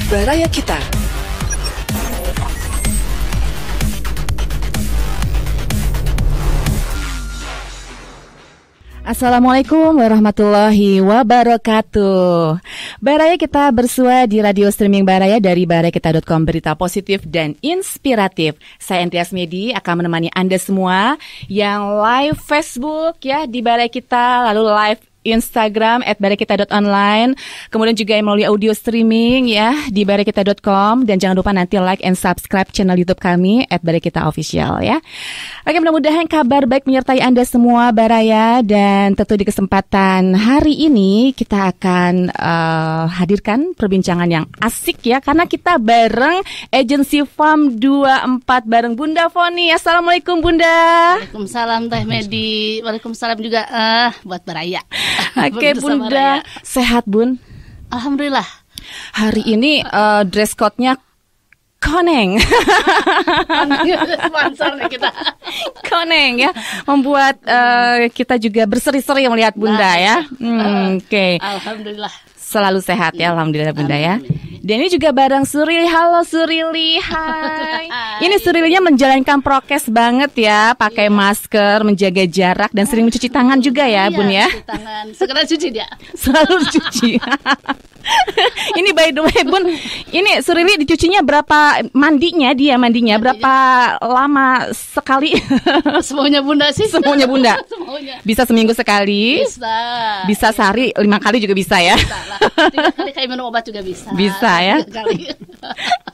Baraya Kita. Assalamualaikum warahmatullahi wabarakatuh. Baraya Kita bersua di radio streaming Baraya dari barayakita.com, berita positif dan inspiratif. Saya Entias Medi akan menemani Anda semua yang live Facebook ya di Baraya Kita, lalu live Instagram @barayakita.online, kemudian juga melalui audio streaming ya di barayakita.com, dan jangan lupa nanti like and subscribe channel YouTube kami @barayakita_official ya. Oke, mudah-mudahan kabar baik menyertai Anda semua Baraya, dan tentu di kesempatan hari ini kita akan hadirkan perbincangan yang asik ya, karena kita bareng Agency Farm 24 bareng Bunda Foni. Assalamualaikum Bunda. Waalaikumsalam Teh Medi. Waalaikumsalam juga buat Baraya. Oke Bunda, sehat Bun? Alhamdulillah. Hari ini dress code-nya koneng. Sponsor nih kita. Koneng ya, membuat kita juga berseri-seri melihat Bunda ya. Oke. Alhamdulillah. Selalu sehat ya, alhamdulillah Bunda ya. Dan ini juga bareng Surili. Halo Surili, hai. Ini Surilinya menjalankan prokes banget ya, pakai masker, menjaga jarak, dan sering mencuci tangan juga ya Bun ya. Cuci tangan, segera cuci dia. Selalu cuci. Ini by the way Bun, ini Surili dicucinya berapa, mandinya berapa lama sekali? Semuanya Bunda sih. Semuanya Bunda. Semuanya. Bisa seminggu sekali? Bisa sehari 5 kali juga bisa ya? Bisa lah. 3 kali kayak minum obat juga bisa. Bisa ya? 3 kali.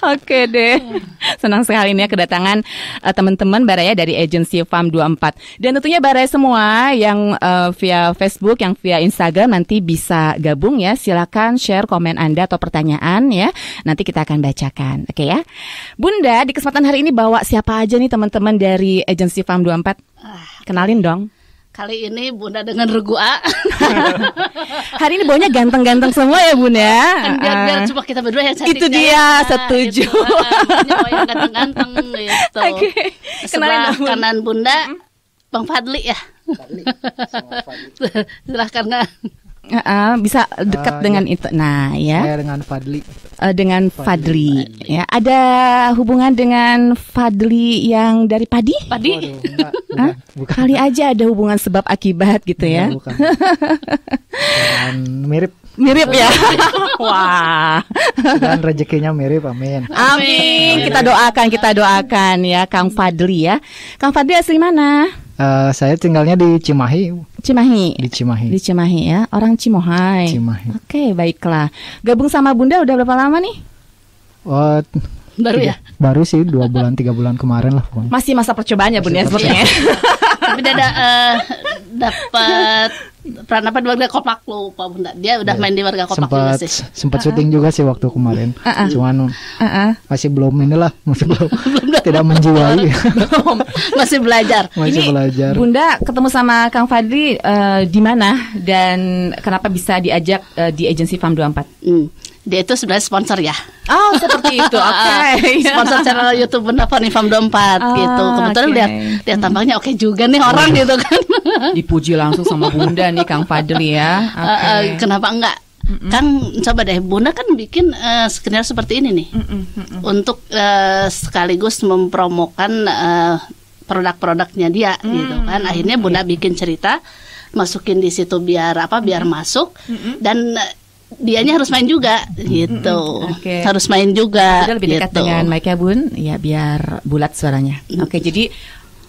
Oke deh. Senang sekali nih ya kedatangan teman-teman Baraya dari Agency Farm 24. Dan tentunya Baraya semua yang via Facebook, yang via Instagram nanti bisa gabung ya. Silakan share komen Anda atau pertanyaan ya. Nanti kita akan bacakan. Oke ya. Bunda, di kesempatan hari ini bawa siapa aja nih teman-teman dari Agency Farm 24? Kenalin dong. Kali ini Bunda dengan Regu A. Hari ini baunya ganteng-ganteng semua ya Bun ya. Kan biar cuma kita berdua yang cantik. Itu dia, setuju. Gitu. Makanya mau yang ganteng-ganteng gitu. Oke. Sebelah kanan Bunda Bang Fadli ya. Fadli. Silahkan kan. Bisa dekat dengan itu. Nah ya. Saya dengan Fadli. Dengan Fadli. Ya. Ada hubungan dengan Fadli yang dari padi? Padi? Bukan. Kali aja ada hubungan sebab akibat gitu ya. Bukan. Mirip ya. Wah. Dan rezekinya mirip, amin. Amin. Kita doakan ya Kang Fadli ya. Kang Fadli asli mana? Saya tinggalnya di Cimahi. Di Cimahi ya. Orang Cimohai. Oke, baiklah. Gabung sama Bunda udah berapa lama nih? Baru ya? Baru sih 2 bulan 3 bulan kemarin lah. Masih masa percobaannya Bunda sepertinya. Tapi dia dapat peran apa di Warga Kompak lupa Bunda. Dia udah main di Warga Kompak juga sih. Sempat syuting juga sih waktu kemarin. Cuman masih belum tidak menjiwai. Masih belajar. Bunda ketemu sama Kang Fadli di mana dan kenapa bisa diajak di Agency Farm 24? Dia itu sebenarnya sponsor ya. Oh, seperti itu. Oke. Sponsor channel YouTube Bunda Foni Farm 24 gitu. Kebetulan dia tampaknya oke juga nih orang gitu kan. Dipuji langsung sama Bunda nih Kang Fadli ya. Kenapa enggak? Kan coba deh Bunda kan bikin skenario seperti ini nih. Untuk sekaligus mempromokan produk-produknya dia gitu kan. Akhirnya Bunda bikin cerita, masukin di situ biar masuk, dan dianya harus main juga gitu. Harus main juga. Sudah lebih dekat dengan mic ya Bun, ya biar bulat suaranya. Oke, jadi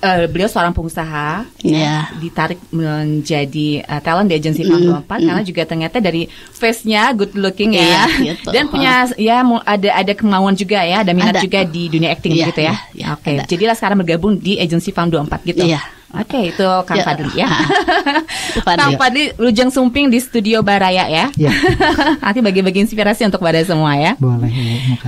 beliau seorang pengusaha ya, ditarik menjadi talent di Agency Farm 24 karena juga ternyata dari face-nya good looking ya, gitu. Dan punya ya ada kemauan juga ya, ada minat juga di dunia acting gitu ya. Oke, jadilah sekarang bergabung di Agency Farm 24 gitu. Oke, itu Kang Fadli ya. Kang Fadli Lujeng Sumping di studio Baraya ya. Nanti bagi-bagi inspirasi untuk Baraya semua ya. Boleh.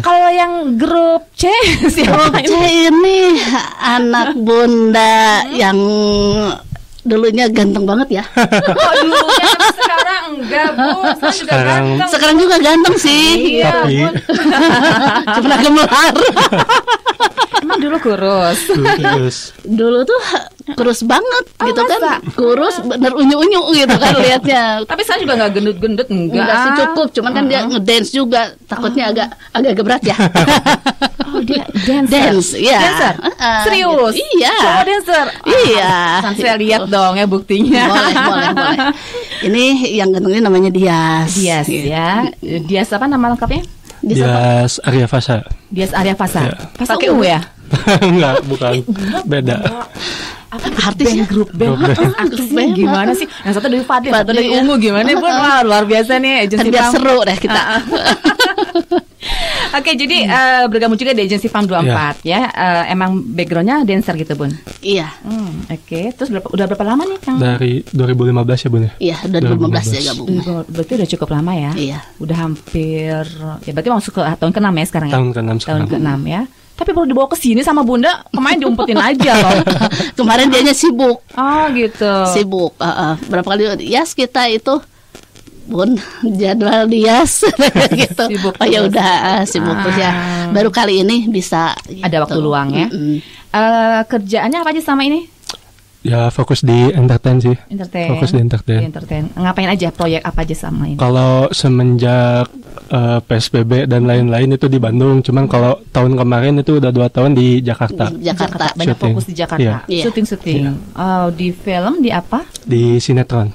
Kalau yang grup C siapa ini? Anak Bunda yang dulunya ganteng banget ya. Oh dulunya, sekarang enggak Bu. Sekarang juga ganteng sih. Tapi cuma gemelar. Emang dulu kurus. Dulu tuh kurus banget gitu masa? kan, kurus bener unyu-unyu gitu kan lihatnya. Tapi saya juga nggak gendut-gendut, Enggak sih, cukup, cuman kan dia ngedance juga, takutnya agak berat ya. Oh, dia dance, ya. Dancer? Serius? Gitu. Iya. Oh, dancer. Iya. Kan saya lihat dong ya buktinya. Boleh. Ini yang gendong ini namanya Dias. Dias ya. Dias apa nama lengkapnya? Dias Aryafasa. Dias Aryafasa. Ya. Pas ungu ya? Enggak, bukan. Beda. Apa artisnya? Grup band. Artisnya band. gimana sih? Yang satu dari Fadil, satu dari Fadil, Ungu, gimana Bun? Wah, luar biasa nih agensi Biar Farm. seru deh kita. Oke, jadi bergabung juga di agensi Farm 24 ya. Emang backgroundnya dancer gitu, Bun? Iya. Oke, terus udah berapa lama nih, Kang? Dari 2015 ya, Bun ya? Iya, 2015 ya gabung. Berarti udah cukup lama ya? Iya. Udah hampir, ya berarti masuk ke tahun ke-6 ya sekarang ya? Tahun ke-6 sekarang. Tahun ke-6 ya. Tapi baru dibawa ke sini sama Bunda, kemarin diumpetin aja loh. Kemarin dianya sibuk. Oh gitu. Sibuk. Berapa kali Dias kita itu, Bun, jadwal Dias gitu. Sibuk oh ya terus. udah sibuk terus ya. Baru kali ini bisa Ada waktu luang ya. Kerjaannya apa aja selama ini? Ya fokus di entertain sih. Entertain. Fokus di entertain. Ngapain aja? Proyek apa aja sama ini? Kalau semenjak PSBB dan lain-lain itu di Bandung. Cuman kalau tahun kemarin itu udah 2 tahun di Jakarta. Jakarta. Banyak Syuting. fokus di Jakarta. Iya. Syuting. Di film, di apa? Di sinetron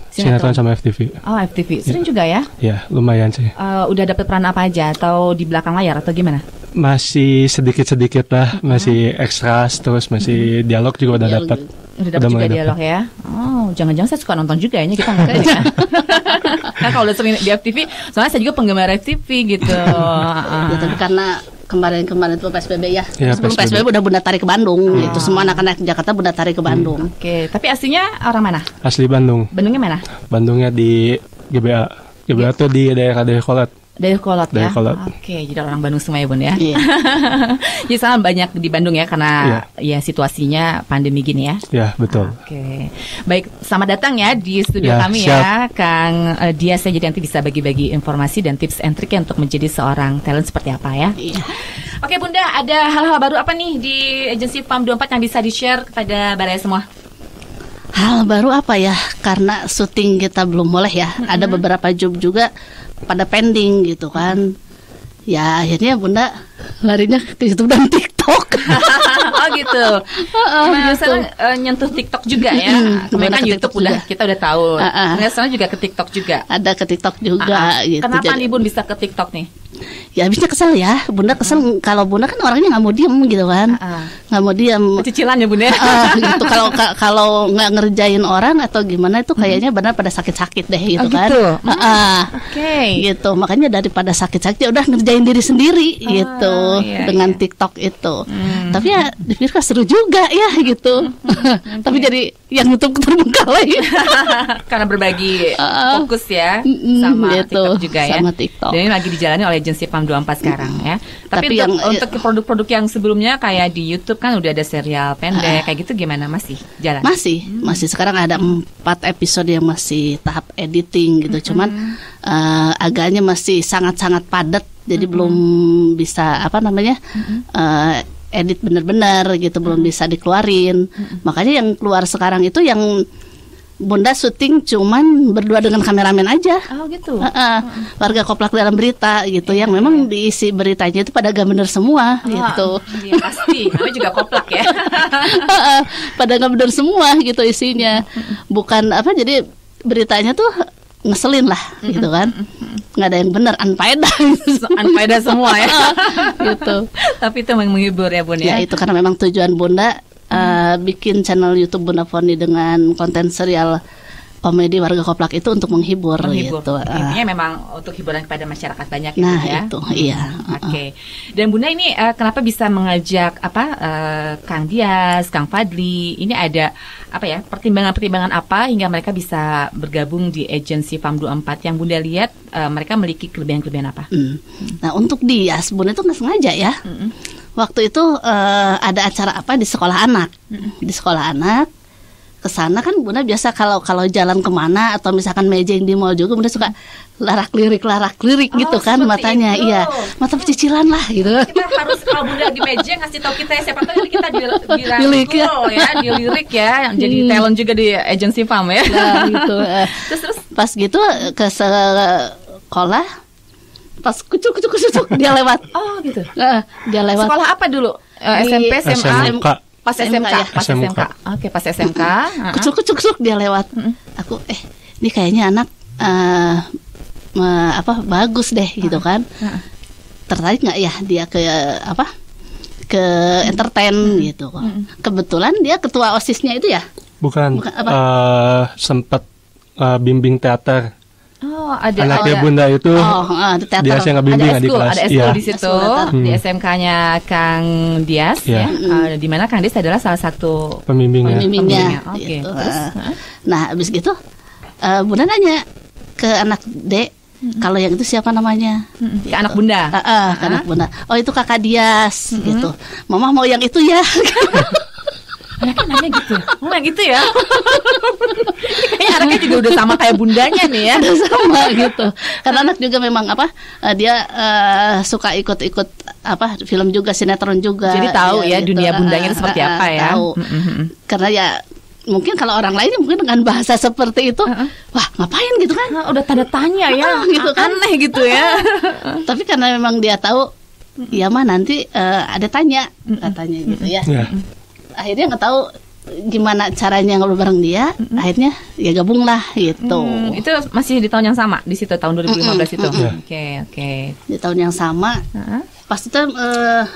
sama FTV. Oh, FTV. Sering juga ya? Ya lumayan sih. Udah dapet peran apa aja? Atau di belakang layar atau gimana? Masih sedikit-sedikit lah. Masih ekstras, terus masih dialog juga udah dapat. Udah dapat juga dialog ya. Oh, jangan-jangan saya suka nonton juga ya, kita nggak tahu ya. Nah, kalau udah sering di FTV, soalnya saya juga penggemar FTV gitu. Ya, tapi karena kemarin itu PSBB ya. Ya, Sebelum PSBB udah Bunda tarik ke Bandung gitu. Semua anak-anak Jakarta Bunda tarik ke Bandung. Oke, tapi aslinya orang mana? Asli Bandung. Bandungnya mana? Bandungnya di GBA. GBA tuh di daerah Dayakolot. Dari Kolot ya. Kolot. Oke, jadi orang Bandung semua ya Bun ya. Iya. Jadi sangat banyak di Bandung ya karena ya situasinya pandemi gini ya. Ya betul. Oke, baik, selamat datang ya di studio Ya, kami siap. ya, Kang Dias. Jadi nanti bisa bagi-bagi informasi dan tips and triknya untuk menjadi seorang talent seperti apa ya. Iya. Oke Bunda, ada hal-hal baru apa nih di agensi Farm 24 yang bisa di-share kepada Baraya semua? Hal baru apa ya? Karena syuting kita belum boleh ya. Ada beberapa job juga pada pending gitu kan. Ya akhirnya Bunda larinya ke YouTube dan TikTok. Oh gitu. Nah, sekarang nyentuh TikTok juga ya. Kemarin kan ke YouTube TikTok udah juga. kita udah tahu. Nah, sekarang juga ke TikTok juga. Ada ke TikTok juga gitu. Kenapa Jadi- nih Bun bisa ke TikTok nih? Ya habisnya kesel ya. Bunda kesel kalau Bunda kan orangnya nggak mau diem gitu kan. Nggak mau diem. Cicilan ya Bun ya. Gitu kalau nggak ngerjain orang atau gimana itu kayaknya benar pada sakit-sakit deh gitu Oh, kan. gitu. Oke. Gitu. Makanya daripada sakit-sakit ya udah ngerjain diri sendiri gitu iya, dengan iya. TikTok itu. Tapi ya dipikir seru juga ya gitu. Tapi jadi yang YouTube terbengkalai. Karena berbagi fokus ya sama gitu, TikTok juga ya. sama TikTok. Dan ini lagi dijalani oleh agensi Farm 24 sekarang ya. Tapi Tapi untuk produk-produk yang sebelumnya kayak di YouTube kan udah ada serial pendek kayak gitu, gimana, masih jalan? Masih sekarang ada 4 episode yang masih tahap editing gitu. Cuman agaknya masih sangat-sangat padat. Jadi belum bisa edit benar-benar gitu, belum bisa dikeluarin. Makanya yang keluar sekarang itu yang Bunda syuting cuman berdua dengan kameramen aja. Oh gitu. Warga Koplak dalam berita gitu, yang memang diisi beritanya itu pada gak bener semua gitu. Iya pasti, namanya juga Koplak ya. Pada gak bener semua gitu isinya. Bukan jadi beritanya tuh ngeselin lah gitu kan. Nggak ada yang benar, unfaedah. Unfaedah semua ya. Gitu. Tapi itu memang menghibur ya Bun ya. Ya itu karena memang tujuan Bunda bikin channel YouTube Bunda Foni dengan konten serial komedi Warga Koplak itu untuk menghibur. Gitu. Intinya memang untuk hiburan kepada masyarakat banyak Nah gitu ya. itu iya. Oke. Dan Bunda ini kenapa bisa mengajak Kang Dias, Kang Fadli? Ini ada pertimbangan-pertimbangan apa hingga mereka bisa bergabung di agensi Farm 24 yang Bunda lihat mereka memiliki kelebihan-kelebihan apa? Nah untuk Dias, Bunda itu nggak sengaja ya. Waktu itu ada acara apa di sekolah anak. Di sekolah anak ke sana kan Bunda biasa kalau jalan kemana atau misalkan mejeng di mall juga Bunda suka larak-lirik gitu kan matanya. Itu. Iya, mata pecicilan lah gitu. Kita harus kalau Bunda lagi mejeng ngasih tahu kita siapa tahu kita Dilirik ya. dilirik ya, jadi talent juga di agency farm ya. Nah, gitu. Terus Pas gitu ke sekolah, pas kucuk dia lewat. oh gitu. Dia lewat. Sekolah apa dulu? Di SMP, SMA? SMK. Pas SMK, ya. pas SMK. Oke, pas SMK. Kucuk dia lewat. Aku ini kayaknya anak bagus deh gitu kan. Tertarik nggak ya dia ke entertain gitu. Kebetulan dia ketua OSIS-nya itu ya. Bukan sempat bimbing teater. Oh, ada Anaknya Bunda itu teater. dia yang ngebimbing ada di kelas. ada eskul di situ di Hmm. SMK-nya Kang Dias ya. Di mana Kang Dias adalah salah satu Pembimbingnya. Oke. Gitu. Terus Nah, habis gitu Bunda nanya ke anak Dek, kalau yang itu siapa namanya? ke anak Bunda. Ke anak Bunda. Oh, itu kakak Dias gitu. Mama mau yang itu ya. Anaknya nanya gitu. Oh, yang gitu ya. Kayaknya anaknya juga udah sama kayak bundanya nih ya. Sama gitu. Karena anak juga memang dia suka ikut-ikut film juga, sinetron juga. Jadi tahu ya gitu. dunia bundanya itu seperti apa ya. Tahu. Karena ya mungkin kalau orang lain mungkin dengan bahasa seperti itu, wah ngapain gitu kan? Udah tanda tanya ya, gitu kan? Aneh gitu ya. Tapi karena memang dia tahu, ya mah nanti ada tanya katanya gitu ya. Akhirnya nggak tahu gimana caranya ngobrol bareng dia. Akhirnya ya gabung lah gitu. Itu masih di tahun yang sama di situ tahun 2015 itu. Oke. Di tahun yang sama. Pas itu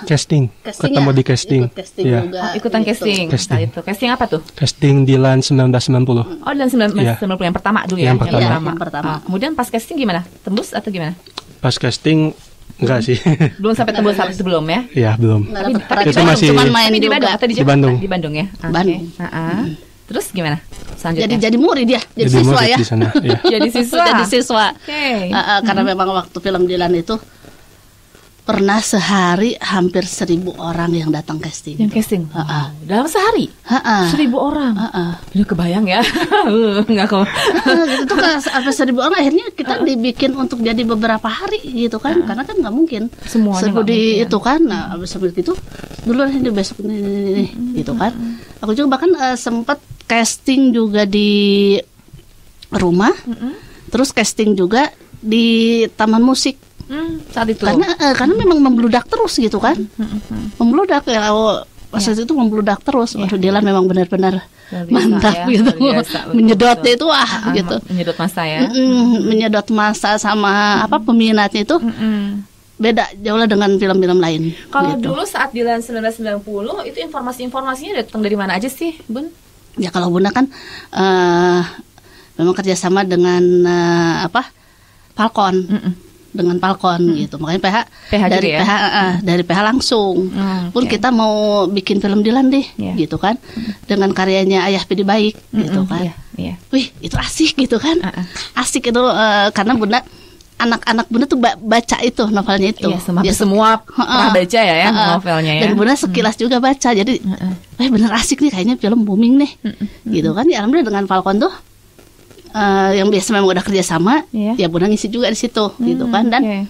Casting. Ketemu ya? di casting. Ikut casting Iya. juga. Ikutan gitu. casting. Saat itu. Casting apa tuh? Casting di LAN 1990. Oh, dan 1990 yang pertama dulu ya. Yang pertama. Iya, yang pertama. Kemudian pas casting gimana? Tembus atau gimana? Pas casting enggak sih. Belum sampai tembus saat itu belum ya? Iya, belum. Nggak dapet Tapi peran, itu masih- cuman main Tapi di juga. Bandung atau di Di Jakarta? Bandung. Di Bandung ya. Oke. Bandung. Terus gimana? Selanjutnya. Jadi murid ya, jadi siswa murid ya. di sana. Iya. Jadi siswa. Jadi siswa. Oke. Karena memang waktu film Dilan itu pernah sehari hampir 1.000 orang yang datang casting. Yang casting. Wow. Dalam sehari 1.000 orang. Udah kebayang ya. Enggak kok. Itu kan sampai 1.000 orang akhirnya kita dibikin untuk jadi beberapa hari gitu kan, karena kan nggak mungkin Semuanya nggak seperti mungkin. itu kan. Nah, habis seperti itu dulu ini besok ini gitu kan. Aku juga bahkan sempat casting juga di rumah, terus casting juga di taman musik. Saat itu. Karena memang membludak terus gitu kan. Membludak ya. Pas itu membludak terus. Waduh, Dilan memang benar-benar Luar biasa mantap ya, gitu. luar biasa, betul, Menyedotnya betul. itu gitu. Menyedot masa ya. Menyedot masa sama peminatnya itu beda jauh lah dengan film-film lain. Kalau gitu. dulu saat di LAN 1990 itu informasinya datang dari mana aja sih, Bun? Ya kalau Bunda kan memang kerjasama dengan Falcon. Dengan Falcon gitu. Makanya PH dari juga ya? dari PH langsung. Pun Oke. kita mau bikin film Dilan deh, gitu kan. Dengan karyanya Ayah Pidi Baik, gitu kan. Iya. Wih, itu asik gitu kan. Asik itu karena Bunda anak-anak Bunda tuh baca itu novelnya itu. Iya, semua pernah baca ya novelnya ya. Dan Bunda sekilas juga baca. Jadi, bener asik nih kayaknya film booming nih. Gitu kan. Ya alhamdulillah dengan Falcon tuh yang biasa memang udah kerja sama, ya Bunda ngisi juga di situ, gitu kan. Dan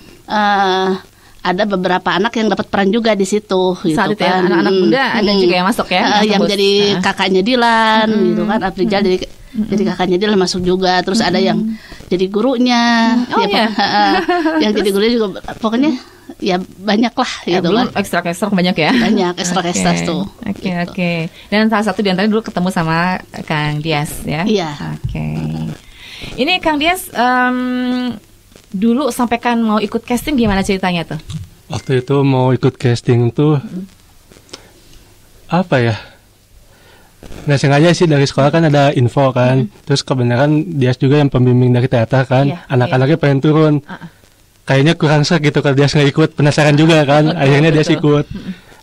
ada beberapa anak yang dapat peran juga di situ, gitu saat itu kan. Ya, anak-anak Bunda ada juga yang masuk ya, yang jadi kakaknya Dilan, gitu kan. Afrizal jadi kakaknya Dilan masuk juga. Terus ada yang jadi gurunya, yang jadi gurunya juga. Pokoknya ya banyak lah, gitu belum kan. ekstra banyak ya. Banyak ekstra tuh. Oke. Dan salah satu di antara dulu ketemu sama Kang Dias ya. Iya. Oke. Ini Kang Dias dulu sampaikan mau ikut casting gimana ceritanya tuh? Waktu itu mau ikut casting tuh apa ya? Nggak sengaja sih dari sekolah kan ada info kan. Terus kebenaran Dias juga yang pembimbing dari teater kan. Anak-anaknya pengen turun. Kayaknya kurang serak gitu kalau Dias nggak ikut. Penasaran juga kan. Akhirnya Dias ikut.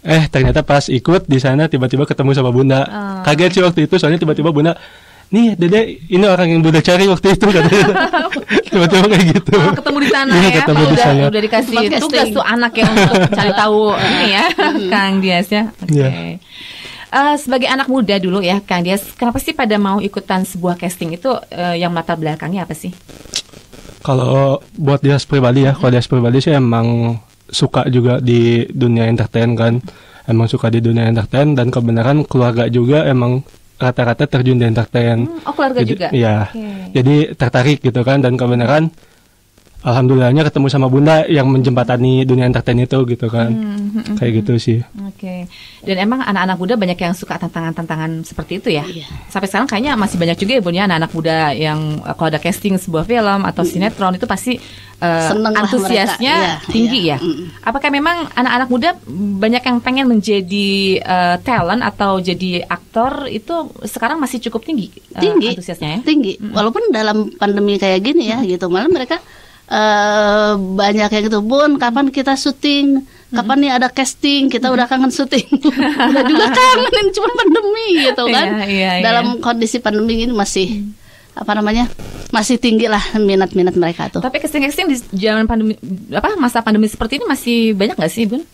Ternyata pas ikut di sana tiba-tiba ketemu sama Bunda. Kaget sih waktu itu soalnya tiba-tiba Bunda, nih Dede, ini orang yang Bunda cari waktu itu katanya. Tiba-tiba kayak gitu. Ketemu di sana Iya, ya. ketemu di sana. Udah dikasih tugas tuh anak yang untuk cari tahu ini ya, Kang Dias ya. Oke. Sebagai anak muda dulu ya, Kang Dias, kenapa sih pada mau ikutan sebuah casting itu, yang latar belakangnya apa sih? Kalau buat Dias pribadi ya, kalau Dias pribadi sih emang suka juga di dunia entertain kan. Emang suka di dunia entertain, dan kebenaran keluarga juga emang rata-rata terjun di entertain. Keluarga juga? Iya, jadi tertarik gitu kan, dan kebenaran alhamdulillahnya ketemu sama Bunda yang menjembatani dunia entertain itu gitu kan. Kayak gitu sih. Oke. Dan emang anak-anak muda banyak yang suka tantangan-tantangan seperti itu ya? Sampai sekarang kayaknya masih banyak juga ya Bun ya, anak-anak muda yang kalau ada casting sebuah film atau sinetron itu pasti antusiasnya tinggi ya. Apakah memang anak-anak muda banyak yang pengen menjadi talent atau jadi aktor itu sekarang masih cukup tinggi? Tinggi antusiasnya ya? Tinggi. Walaupun dalam pandemi kayak gini ya gitu, malah mereka banyak yang gitu, Bun, kapan kita syuting? Kapan nih ada casting? Kita udah kangen syuting. Udah juga kangen, cuma pandemi gitu kan. Dalam kondisi pandemi ini masih masih tinggi lah minat-minat mereka tuh. Tapi casting-casting di zaman pandemi, masa pandemi seperti ini masih banyak nggak sih, Bun?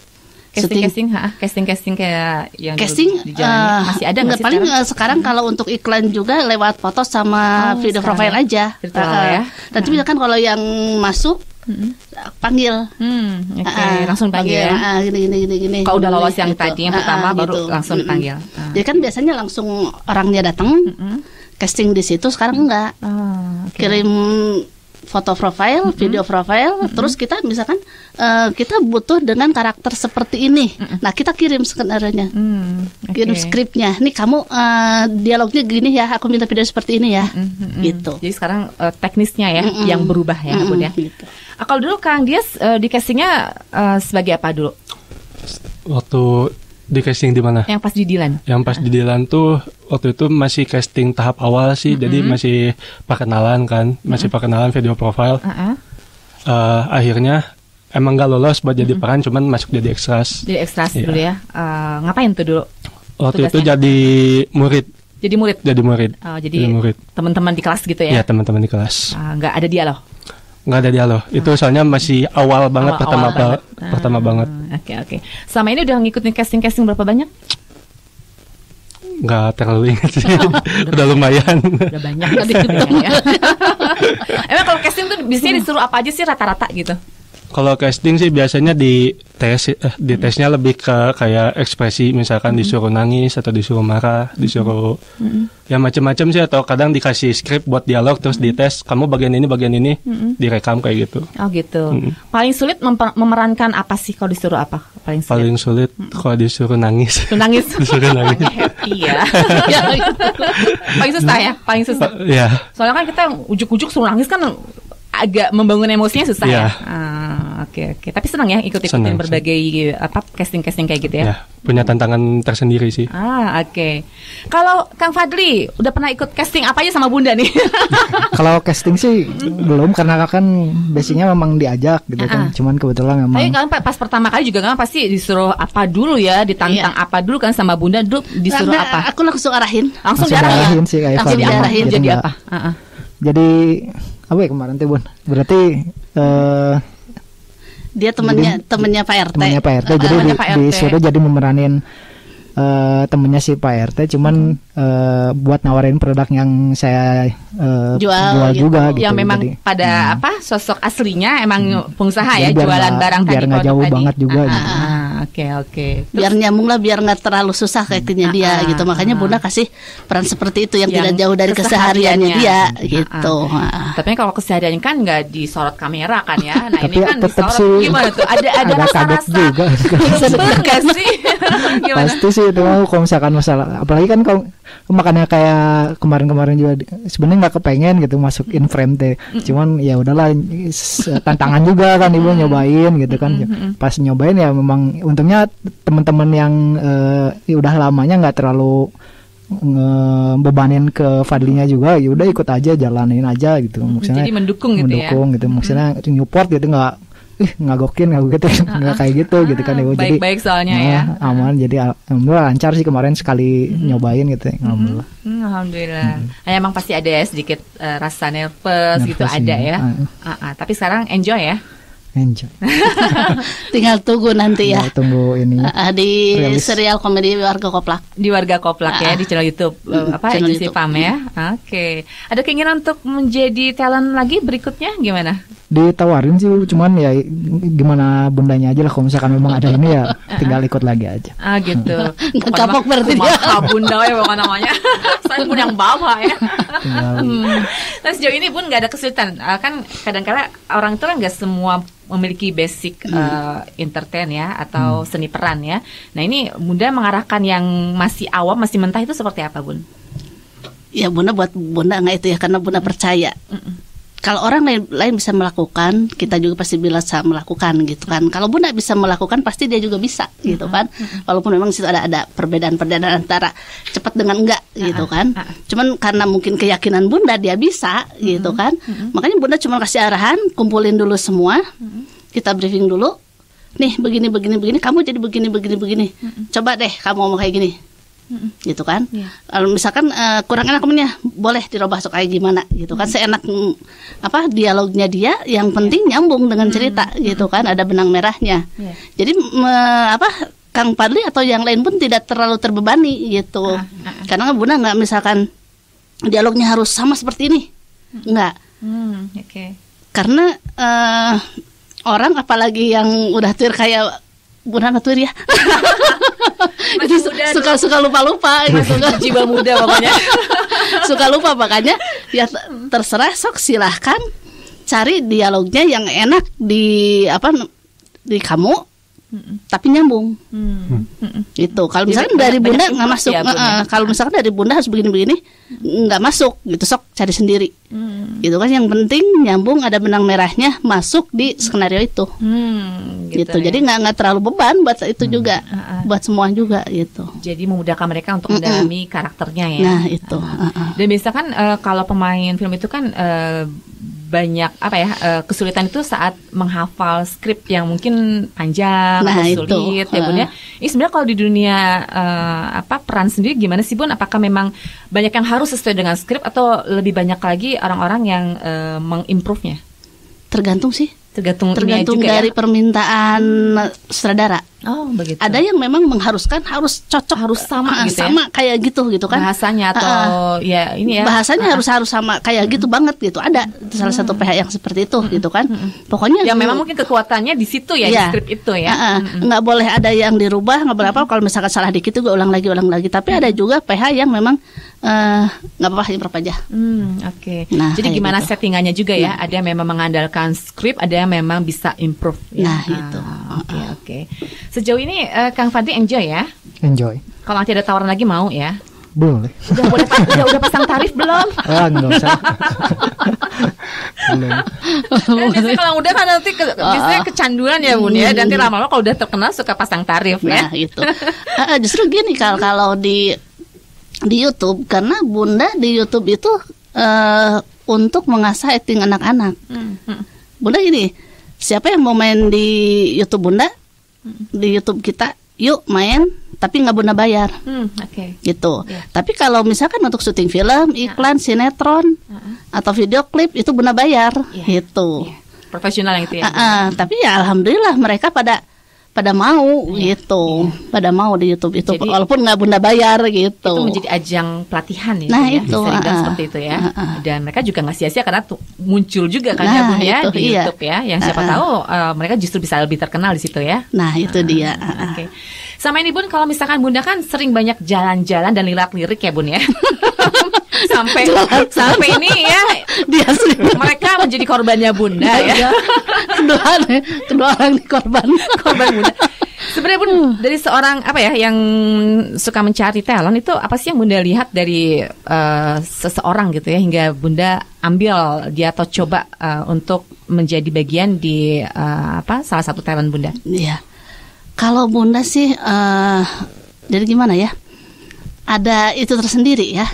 Casting kayak yang casting di jalan masih ada nggak sih? Paling sekarang kalau untuk iklan juga lewat foto sama video profile aja. Ya. Tapi kan kalau yang masuk panggil, langsung panggil. Gini. Kalau udah lolos yang tadi yang pertama baru langsung dipanggil. Jadi kan biasanya langsung orangnya datang, casting di situ. Sekarang enggak. Kirim foto profile, video profile, terus kita misalkan kita butuh dengan karakter seperti ini. Nah, kita kirim skenario-nya. Kirim skripnya. Nih kamu dialognya gini ya, aku minta video seperti ini ya. Gitu. Jadi sekarang teknisnya ya yang berubah ya, Bun ya. Gitu. Kalau dulu Kang Dias di castingnya sebagai apa dulu? Waktu di casting di mana? Yang pas di Dilan. Yang pas di Dilan tuh waktu itu masih casting tahap awal sih, jadi masih perkenalan kan, masih perkenalan video profile. Akhirnya emang gak lolos buat jadi peran, cuman masuk jadi ekstras. Jadi ekstras dulu ya. Ngapain tuh dulu? Waktu tugasnya? Itu jadi murid. Jadi murid. Jadi murid. Teman-teman di kelas gitu ya? Iya, teman-teman di kelas. Nggak ada dialog? Nggak ada dialog. Itu soalnya masih awal banget, pertama banget. Oke. Selama ini udah ngikutin casting berapa banyak? Nggak terlalu ingat sih. Udah lumayan. Udah banyak kan dihitung ya. Emang kalau casting tuh biasanya disuruh apa aja sih rata-rata gitu? Kalau casting sih biasanya di tesnya lebih ke kayak ekspresi, misalkan disuruh nangis atau disuruh marah, disuruh ya macam-macam sih, atau kadang dikasih skrip buat dialog terus dites, kamu bagian ini direkam kayak gitu. Oh gitu. Paling sulit memerankan apa sih kalau disuruh apa? Paling sulit kalau disuruh nangis. Disuruh nangis. Happy ya. Paling susah ya, paling susah. Iya. Soalnya kan kita ujuk-ujuk suruh nangis kan agak membangun emosinya susah ya. Oke. Tapi senang ya ikut-ikutin berbagai casting-casting kayak gitu ya. Ya, punya tantangan tersendiri sih. Oke. Kalau Kang Fadli udah pernah ikut casting apa aja sama Bunda nih? Kalau casting sih belum, karena kan basicnya memang diajak gitu kan. Cuman kebetulan memang. Tapi kan pas pertama kali juga kan pasti disuruh apa dulu ya, ditantang apa dulu kan sama Bunda, disuruh apa? Aku langsung arahin. Langsung diarahin sih kayak langsung diarahin jadi apa? Jadi apa ya kemarin tuh Bun? Berarti dia temennya Pak RT. Temennya Pak RT. Jadi disuruh jadi memeranin temennya si Pak RT, cuman buat nawarin produk yang saya jual gitu. juga gitu. Yang memang jadi, pada sosok aslinya emang pengusaha ya, jualan barang biar nggak jauh banget juga gitu. Oke. Biar nyambung lah, biar nggak terlalu susah kayaknya dia gitu. Makanya Bunda kasih peran seperti itu yang tidak jauh dari kesehariannya dia gitu. Tapi kalau kesehariannya kan nggak disorot kamera kan ya. Nah tapi ini kan tetap disorot sih, gimana tuh? Ada rasa-rasa juga. nggak sih? Pasti sih itu mau kalau misalkan masalah, apalagi kan kalau makanya kayak kemarin juga sebenarnya nggak kepengen gitu masuk in frame teh. Cuman ya udahlah, tantangan juga kan ibu nyobain gitu kan. Pas nyobain ya memang untungnya teman-teman yang udah lamanya nggak terlalu bebanin ke Fadlinya juga, ya udah ikut aja, jalanin aja gitu. Maksudnya jadi mendukung gitu ya. Maksudnya support gitu, ngagokin nggak kayak gitu gitu kan ibu. Jadi baik soalnya ya aman, jadi alhamdulillah lancar sih kemarin sekali nyobain gitu. Alhamdulillah. Emang pasti ada ya sedikit rasa nervous gitu ada ya. Tapi sekarang enjoy ya. Enjoy. Tinggal tunggu nanti ya. Tunggu ini. Di serial komedi Warga Koplak. Di Warga Koplak ya, di channel YouTube channel Agency YouTube. Pam ya. Oke. Ada keinginan untuk menjadi talent lagi berikutnya gimana? Ditawarin sih, cuman ya gimana bundanya aja lah. Kalau misalkan memang ada ini ya tinggal ikut lagi aja. Gitu. Nggak kapok berarti dia. Bunda ya bukan namanya. Saya pun yang bawa ya. Nah sejauh ini Bun nggak ada kesulitan. Kan kadang-kadang orang itu kan nggak semua memiliki basic entertain ya atau seni peran ya. Nah ini Bunda mengarahkan yang masih awam, masih mentah itu seperti apa Bun? Ya Bunda buat Bunda nggak itu ya, karena Bunda percaya. Kalau orang lain bisa melakukan, kita juga pasti bisa melakukan gitu kan. Kalau Bunda bisa melakukan, pasti dia juga bisa gitu kan. Walaupun memang situ ada perbedaan-perbedaan antara cepat dengan enggak gitu kan. Cuman karena mungkin keyakinan Bunda dia bisa gitu kan. Makanya Bunda cuma kasih arahan, kumpulin dulu semua, kita briefing dulu. Nih begini, kamu jadi begini. Coba deh kamu ngomong kayak gini. Gitu kan. Kalau misalkan kurang enak kamunya, boleh dirubah sok kayak gimana gitu kan. Seenak dialognya dia, yang penting nyambung dengan cerita gitu kan, ada benang merahnya. Jadi Kang Fadli atau yang lain pun tidak terlalu terbebani gitu. Karena Bunda nggak misalkan dialognya harus sama seperti ini. Enggak. Karena orang apalagi yang udah tua kayak Bunda nggak tua ya. suka lupa jiwa muda pokoknya. Suka lupa, makanya ya terserah, sok silahkan cari dialognya yang enak di kamu tapi nyambung. Itu kalau misalkan dari Bunda nggak masuk, kalau misalkan dari Bunda harus begini nggak masuk gitu, sok cari sendiri. Gitu kan, yang penting nyambung, ada benang merahnya, masuk di skenario itu. Gitu. Jadi nggak terlalu beban buat itu juga, buat semua juga gitu. Jadi memudahkan mereka untuk mendalami karakternya ya. Nah itu. Dan biasa kan kalau pemain film itu kan banyak kesulitan itu saat menghafal skrip yang mungkin panjang atau sulit ya Bun ya. Ini sebenarnya kalau di dunia peran sendiri gimana sih Bun? Apakah memang banyak yang harus sesuai dengan skrip atau lebih banyak lagi orang-orang yang mengimprove-nya? Tergantung sih. Tergantung juga dari permintaan sutradara. Oh begitu. Ada yang memang mengharuskan harus cocok, harus sama gitu sama kayak gitu kan. Bahasanya atau ya ini ya. Bahasanya harus sama kayak gitu banget gitu. Ada salah satu pihak yang seperti itu gitu kan. Pokoknya yang memang mungkin kekuatannya di situ ya, di skrip itu ya. Nggak boleh ada yang dirubah, nggak berapa. Kalau misalkan salah dikit juga ulang lagi. Tapi ada juga pihak yang memang nggak apa-apa, improv aja. Nah, jadi gimana gitu settingannya juga ya. Ada yang memang mengandalkan skrip, ada yang memang bisa improve ya. Nah itu. Oke. Sejauh ini Kang Fadli enjoy ya? Enjoy. Kalau nanti ada tawaran lagi mau ya? Boleh. Udah pasang tarif belum? Enggak usah. Belum. Biasanya kalau udah kan nanti biasanya kecanduan ya Bun ya. Nanti lama-lama kalau udah terkenal suka pasang tarif ya. Nah itu. Justru gini kalau di YouTube, karena Bunda di YouTube itu untuk mengasah acting anak-anak. Bunda gini, siapa yang mau main di YouTube Bunda? Di YouTube kita, yuk main, tapi nggak Bunda bayar. Gitu. Tapi kalau misalkan untuk syuting film, iklan, sinetron, atau video klip, itu Bunda bayar. Gitu. Profesional yang itu ya. Tapi ya alhamdulillah mereka pada mau gitu. Pada mau di YouTube itu. Jadi, walaupun nggak Bunda bayar gitu. Itu menjadi ajang pelatihan ya. Nah ya? itu. Seperti itu ya. Dan mereka juga nggak sia-sia karena muncul juga kan ya Bun ya di YouTube ya. Yang siapa tahu mereka justru bisa lebih terkenal di situ ya. Nah itu dia. Sama ini Bun, kalau misalkan Bunda kan sering banyak jalan-jalan dan lirik ya Bun ya. sampai ini ya dia mereka menjadi korbannya Bunda ya. Kedua orang korban Bunda. Sebenarnya Bun, dari seorang yang suka mencari talent itu apa sih yang Bunda lihat dari seseorang gitu ya, hingga Bunda ambil dia atau coba untuk menjadi bagian di salah satu talent Bunda? Iya. Kalau Bunda sih jadi gimana ya? Ada itu tersendiri ya.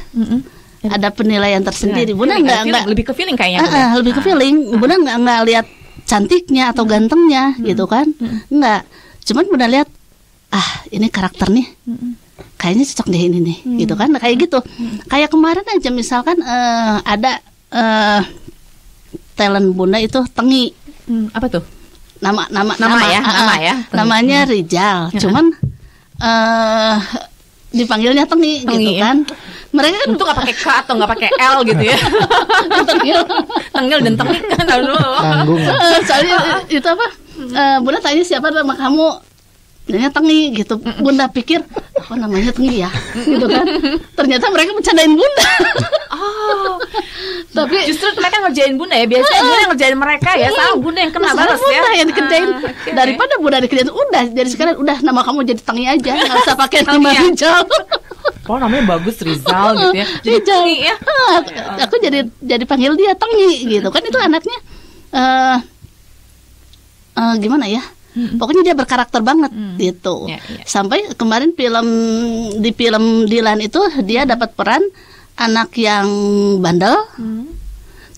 Ada penilaian tersendiri. Bunda nggak lebih ke feeling kayaknya. Lebih ke feeling. Bunda nggak lihat cantiknya atau gantengnya gitu kan? Nggak. Cuman Bunda lihat, ini karakter nih, kayaknya cocok deh ini nih, gitu kan? Kayak gitu. Kayak kemarin aja misalkan ada talent Bunda itu Tengi. Apa tuh? namanya Rizal. Cuman dipanggilnya Tengi gitu kan. Mereka kan itu nggak pakai K atau nggak pakai L gitu ya. Tengil dan Tengi kan tanggung. Soalnya itu apa? Bunda tanya siapa nama kamu? Namanya Tengi gitu. Bunda pikir apa namanya Tengi ya, gitu kan. Ternyata mereka bercandain Bunda. Tapi justru mereka ngerjain Bunda ya. Biasanya Bunda yang ngerjain mereka ya. Salah Bunda yang kena balas ya. Bunda yang dikerjain. Daripada Bunda dikerjain, udah jadi sekarang udah nama kamu jadi Tengi aja, nggak usah pakai nama Rizal. Oh namanya bagus Rizal gitu ya. Jadi Rizal. Tengi ya. Aku jadi panggil dia Tengi gitu kan. Itu anaknya gimana ya? Pokoknya dia berkarakter banget gitu. Sampai kemarin di film Dilan itu dia dapat peran anak yang bandel.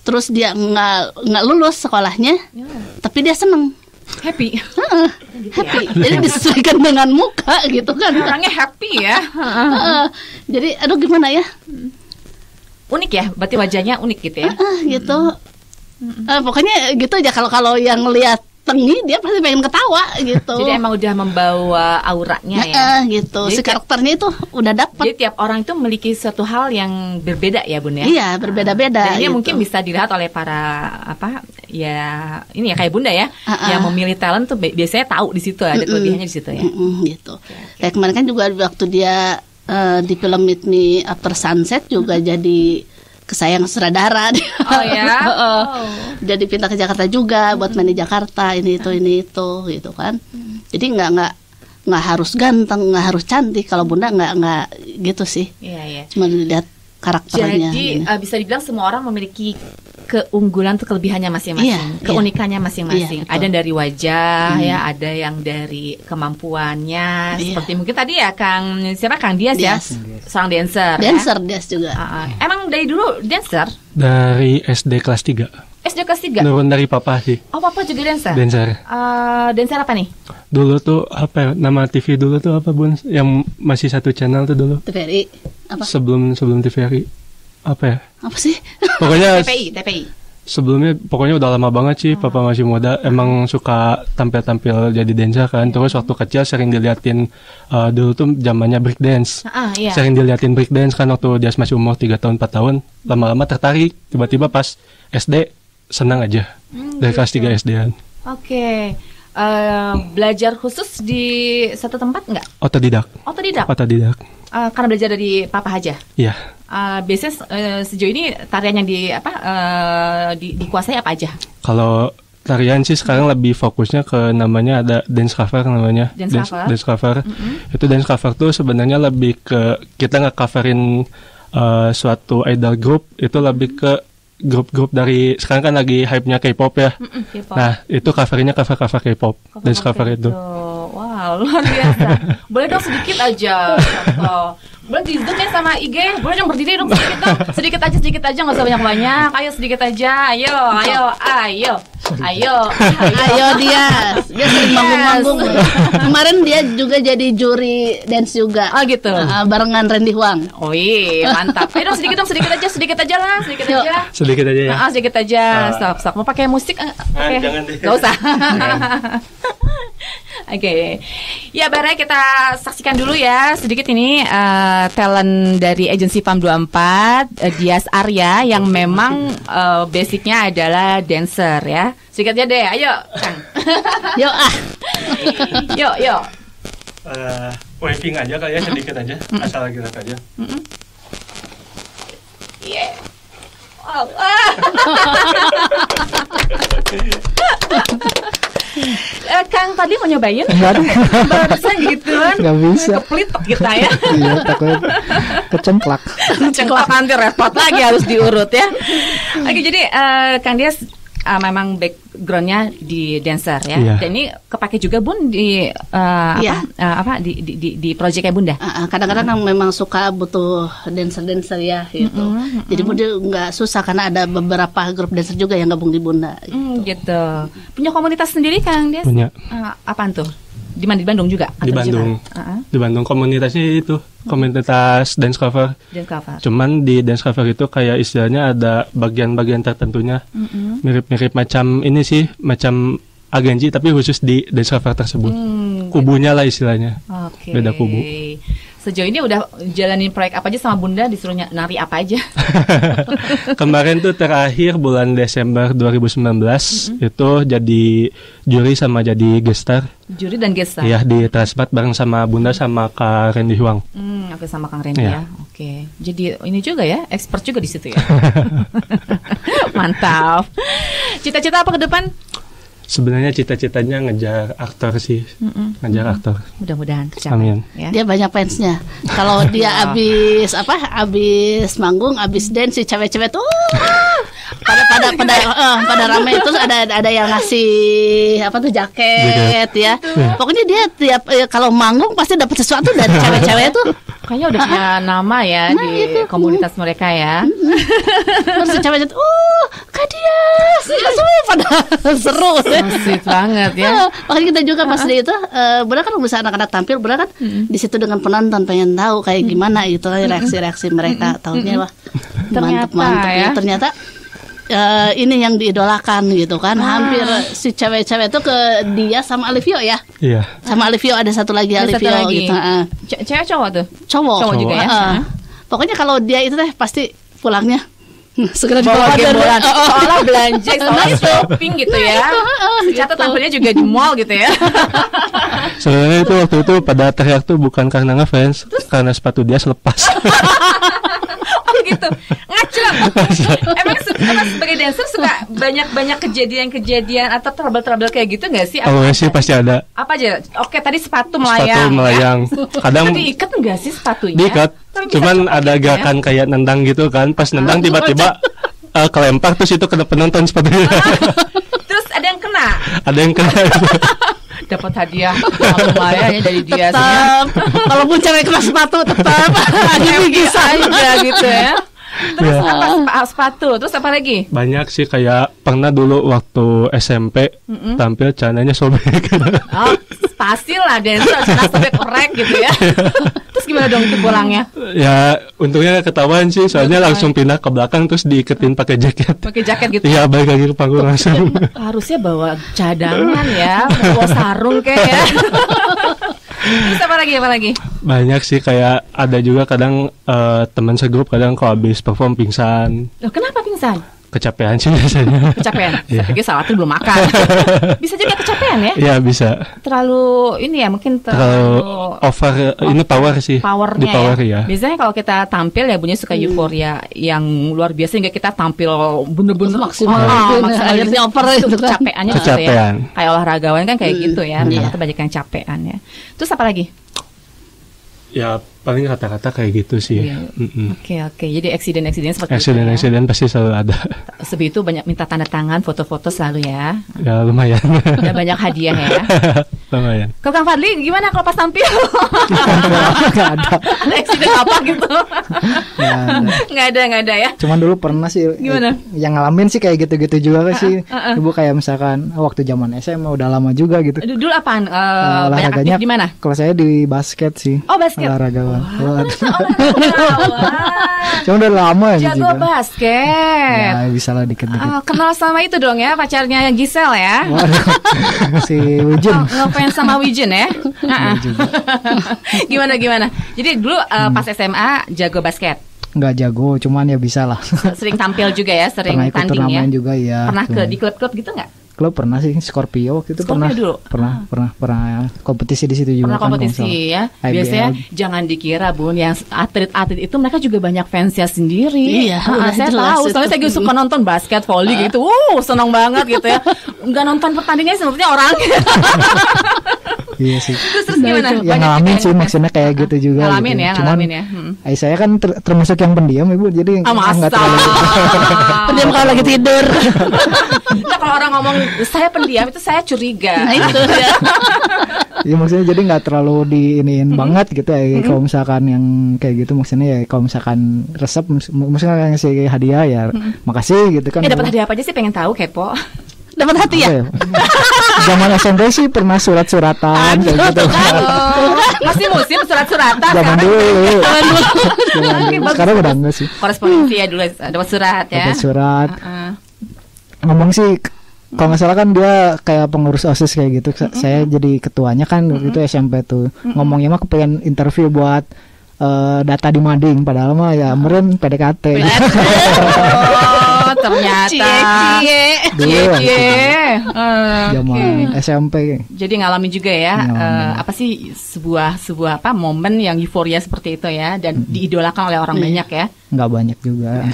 Terus dia nggak lulus sekolahnya, tapi dia seneng. Happy. Happy. Jadi disesuaikan dengan muka gitu kan. Orangnya happy ya. Jadi aduh gimana ya? Unik ya, berarti wajahnya unik gitu ya. Gitu. Pokoknya gitu aja, kalau yang lihat Tengi dia pasti pengen ketawa gitu. Jadi emang udah membawa auranya ya. Gitu. Jadi si karakternya itu udah dapet. Jadi tiap orang itu memiliki suatu hal yang berbeda ya Bun ya. Iya, berbeda-beda. Dan ini gitu. mungkin bisa dilihat oleh para ini ya kayak Bunda ya, yang memilih talent tuh biasanya tahu di situ ada kelebihannya di situ ya. Gitu. Kayak kemarin kan juga waktu dia di film Meet Me After Sunset juga jadi kesayang sutradara. Oh ya. Jadi pindah ke Jakarta juga buat main di Jakarta ini itu gitu kan. Jadi nggak harus ganteng, nggak harus cantik. Kalau Bunda nggak gitu sih. Iya. Cuma dilihat karakternya. Jadi bisa dibilang semua orang memiliki keunggulan atau kelebihannya masing-masing, keunikannya masing-masing. Ada yang dari wajah ya, ada yang dari kemampuannya. Seperti mungkin tadi ya Kang Dias ya, seorang dancer. Dias juga. Emang dari dulu dancer? Dari SD kelas 3. SD kelas 3? Nurun dari papa sih. Oh papa juga dancer? Dancer. Dancer apa nih? Dulu tuh apa ya, nama TV dulu tuh apa Bun? Yang masih satu channel tuh dulu. TVRI apa? Sebelum TVRI. Apa ya? Apa sih? Pokoknya TPI. Sebelumnya pokoknya udah lama banget sih. Papa masih muda. Emang suka tampil-tampil jadi dancer kan. Terus waktu kecil sering diliatin dulu tuh zamannya break dance. Sering diliatin break dance kan waktu dia masih umur 3 tahun 4 tahun. Lama-lama tertarik. Tiba-tiba pas SD senang aja. Dari kelas 3 SD-an. Oke. Belajar khusus di satu tempat nggak? Otodidak. Karena belajar dari papa aja. Iya. Biasanya sejauh ini tarian yang dikuasai apa aja? Kalau tarian sih sekarang lebih fokusnya ke namanya ada dance cover namanya. Dance cover. Itu dance cover tuh sebenarnya lebih ke kita nge-coverin suatu idol group, itu lebih ke grup-grup dari sekarang kan lagi hype-nya K-pop ya. K-pop. Nah, itu covernya cover K-pop. Dance cover itu. Wow, luar biasa. Boleh dong sedikit aja. Boleh di-zoom ya sama IG. Boleh dong berdiri dong sedikit aja. Sedikit aja, nggak usah banyak-banyak. Ayo sedikit aja. Ayo dia sering manggung-manggung. Kemarin dia juga jadi juri dance juga. Oh gitu. Barengan Randy Huang. Oh iya, mantap. Ayo dong sedikit aja lah, sedikit aja. Sedikit aja ya. Sedikit aja. Stop. Mau pakai musik? Oke. Jangan deh. Gak usah. Oke. Ya Bara, kita saksikan dulu ya sedikit ini talent dari agensi PAM 24, Dias Arya yang memang basicnya adalah dancer ya. Sedikit aja deh, ayo Kang. Yuk. Waving aja kali ya, sedikit aja. Asal gerak aja. Yeah. Wow. Kang tadi mau nyobain? Enggak deh. Barusan gitu kan. Enggak bisa. Kepelitok kita ya. Iya, takut kecengklak. Nanti repot lagi harus diurut ya. Oke, jadi Kang Dias memang backgroundnya di dancer ya. Iya. Dan ini kepake juga Bun di di proyeknya Bunda. Kadang-kadang memang suka butuh dancer ya gitu. Jadi Bunda nggak susah karena ada beberapa grup dancer juga yang gabung di Bunda. Gitu. Punya komunitas sendiri Kang Dias? Punya. Apaan tuh? Di mana? Di Bandung juga? Di Bandung. Di Bandung komunitasnya itu komunitas dance cover. Cuman di dance cover itu kayak istilahnya ada bagian-bagian tertentunya. Mirip-mirip macam ini sih, macam agensi tapi khusus di Discover tersebut. Kubunya lah istilahnya. Oke. Beda kubu. Sejauh ini udah jalanin proyek apa aja sama Bunda, disuruh nari apa aja? Kemarin tuh terakhir bulan Desember 2019 itu jadi juri sama jadi gestar. Juri dan gestar. Iya, di Transmart bareng sama Bunda sama Kak Randy Huang. Oke, sama Kang Randy ya. Oke. Jadi ini juga ya, expert juga di situ ya. Mantap. Cita-cita apa ke depan? Sebenarnya cita-citanya ngejar aktor sih, ngejar aktor. Mudah-mudahan tercapai. Amin. Ya. Dia banyak fansnya. Kalau dia abis manggung, abis dance, si cewek-cewek tuh pada ramai. Terus ada yang ngasih jaket ya. Pokoknya dia tiap kalau manggung pasti dapat sesuatu dari cewek-cewek tuh. Kayaknya udah punya nama ya di komunitas mereka ya. Terus si cewek tuh, Kak Dias, semua pada seru. Sweet banget ya. Makanya kita juga pas di itu, Bunda kan bisa anak-anak tampil, Bunda kan di situ dengan penonton pengen tahu kayak gimana gitu reaksi-reaksi mereka. Tahunya wah mantep ya. Ternyata ini yang diidolakan gitu kan. Hampir si cewek-cewek itu ke dia sama Alivio ya. Iya. Sama Alivio ada satu lagi Alivio gitu. Cewek cowok tuh? Cowok juga ya. Pokoknya kalau dia itu pasti pulangnya segera bawa gembolan. Seolah belanja, seolah shopping gitu ya. Ternyata tampilnya juga di mall gitu ya. Sebenarnya itu waktu itu pada teriak tuh bukan karena ngefans, karena sepatu dia selepas. Oh gitu, ngacung. Emang sebagai dancer suka banyak kejadian atau trouble kayak gitu nggak sih? Oh sih pasti ada. Apa aja? Oke, tadi sepatu melayang. Sepatu melayang. Kadang diikat nggak sih sepatunya? Diikat. Cuman ada gerakan kayak nendang gitu kan. Pas nendang tiba-tiba kelempar terus itu kena penonton sepatunya. Terus ada yang kena. Ada yang kena. Dapat hadiah lumayan ya dari dia. Walaupun cewek kena sepatu tetap bisa aja gitu ya. Terus apa sepatu? Terus apa lagi? Banyak sih, kayak pernah dulu waktu SMP tampil celananya sobek. Oh, pastilah dancer celana sobek korek gitu ya. Terus gimana dong itu pulangnya? Ya untungnya ketahuan sih, soalnya langsung pindah ke belakang terus diiketin pakai jaket. Pakai jaket gitu. Iya, balik lagi ke panggung langsung. Harusnya bawa cadangan ya, bawa sarung kayak ya. Terus apa lagi? Banyak sih, kayak ada juga kadang teman segrup kadang kalau habis perform pingsan. Loh, kenapa pingsan? Kecapean sih biasanya. Kecapean? Saya pikir salah tuh belum makan. Bisa juga kecapean ya? Iya bisa. Terlalu ini ya, mungkin terlalu over, ini power sih. Powernya di power ya. Biasanya kalau kita tampil ya Bunya suka euforia yang luar biasa hingga kita tampil bener-bener maksimal. Maksimal over itu kecapeannya gitu ya. Kayak olahragawan kan kayak gitu ya. Ternyata banyak yang capean ya. Terus apa lagi? Ya paling kata-kata kayak gitu sih. Oke. Jadi eksiden seperti itu. Eksiden pasti selalu ada. Sebab itu banyak minta tanda tangan, foto-foto selalu ya. Ya lumayan. Udah banyak hadiah ya. Lumayan. Kalau Kang Fadli gimana kalau pas tampil? Nggak ada. Eksiden apa gitu? Nggak ada ya. Cuman dulu pernah sih. Gimana? Yang ngalamin sih kayak gitu-gitu juga sih. Ibu kayak misalkan waktu zaman SMA udah lama juga gitu. Dulu apaan? Banyak olahraganya aktif di mana? Kalau saya di basket sih. Oh, basket. Olahragawan. Olahraga. Cuma udah lama ya Jago juga. basket. Ya bisa lah dikit-dikit. Kenal sama itu dong ya, pacarnya Gisel ya. Waduh, si Wijun. Ngefans sama Wijun ya. Gimana? Jadi dulu pas SMA jago basket. Nggak jago, cuman ya bisa lah. Sering tampil juga ya, sering pernah ikut tanding ya. turnamen juga ya. Pernah di klub-klub gitu nggak? Klub pernah sih, Scorpio waktu itu. Scorpio dulu? Pernah kompetisi di situ juga. Pernah kompetisi ya. IBL. Biasanya jangan dikira Bun, yang atlet-atlet itu mereka juga banyak fansnya sendiri. Iya, saya tahu. Soalnya saya suka nonton basket, volley gitu. Senang banget gitu ya. Nggak nonton pertandingannya sepertinya orang. Iya sih. Terus gimana? Yang ngalamin sih maksudnya kayak gitu juga. Ngalamin gitu. ya, Cuman saya kan termasuk yang pendiam Ibu, jadi nggak terlalu. Pendiam kalau lagi tidur. Nah, kalau orang ngomong saya pendiam itu saya curiga. Itu ya. Iya maksudnya jadi nggak terlalu diiniin banget gitu ya. Kalau misalkan yang kayak gitu maksudnya ya kalau misalkan resep maksudnya ngasih hadiah ya makasih gitu kan. Dapat hadiah apa aja sih, pengen tahu, kepo. Dapat hati ya? Zaman SMP sih pernah surat-suratan kayak gitu. Masih musim surat-suratan. Zaman dulu. Sekarang udah enggak sih. Korespondensi ya dulu, dapat surat ya. Dapat surat. Ngomong sih Kalau nggak salah kan dia kayak pengurus OSIS kayak gitu. Saya jadi ketuanya kan itu SMP tuh. Ngomongnya mah kepengen interview buat data di mading, padahal mah ya meren PDKT. Oh, ternyata zaman SMP. Jadi ngalamin juga ya, apa sih sebuah apa momen yang euforia seperti itu ya, dan diidolakan oleh orang banyak ya. Nggak banyak juga.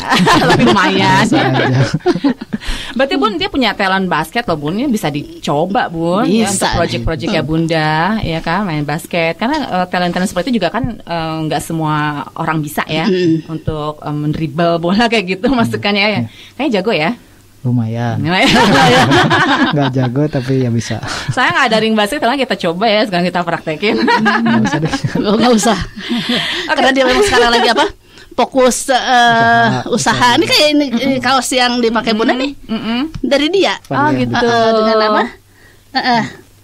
Lebih lumayan. Berarti Bun dia punya talent basket loh Bun, ini bisa dicoba Bun ya, untuk project-project ya Bunda ya kan, main basket. Karena talent-talent seperti itu juga kan nggak semua orang bisa ya untuk mendribble bola kayak gitu masukannya ya. Kayaknya jago ya. Lumayan. Nggak jago tapi ya bisa. Saya nggak ada ring basket, karena kita coba ya, sekarang kita praktekin. Nggak usah deh. Nggak usah. Karena dia memang sekarang lagi apa? Fokus usaha. Ini kayak ini kaos yang dipakai Bunda nih. Dari dia. Oh gitu. Dengan apa?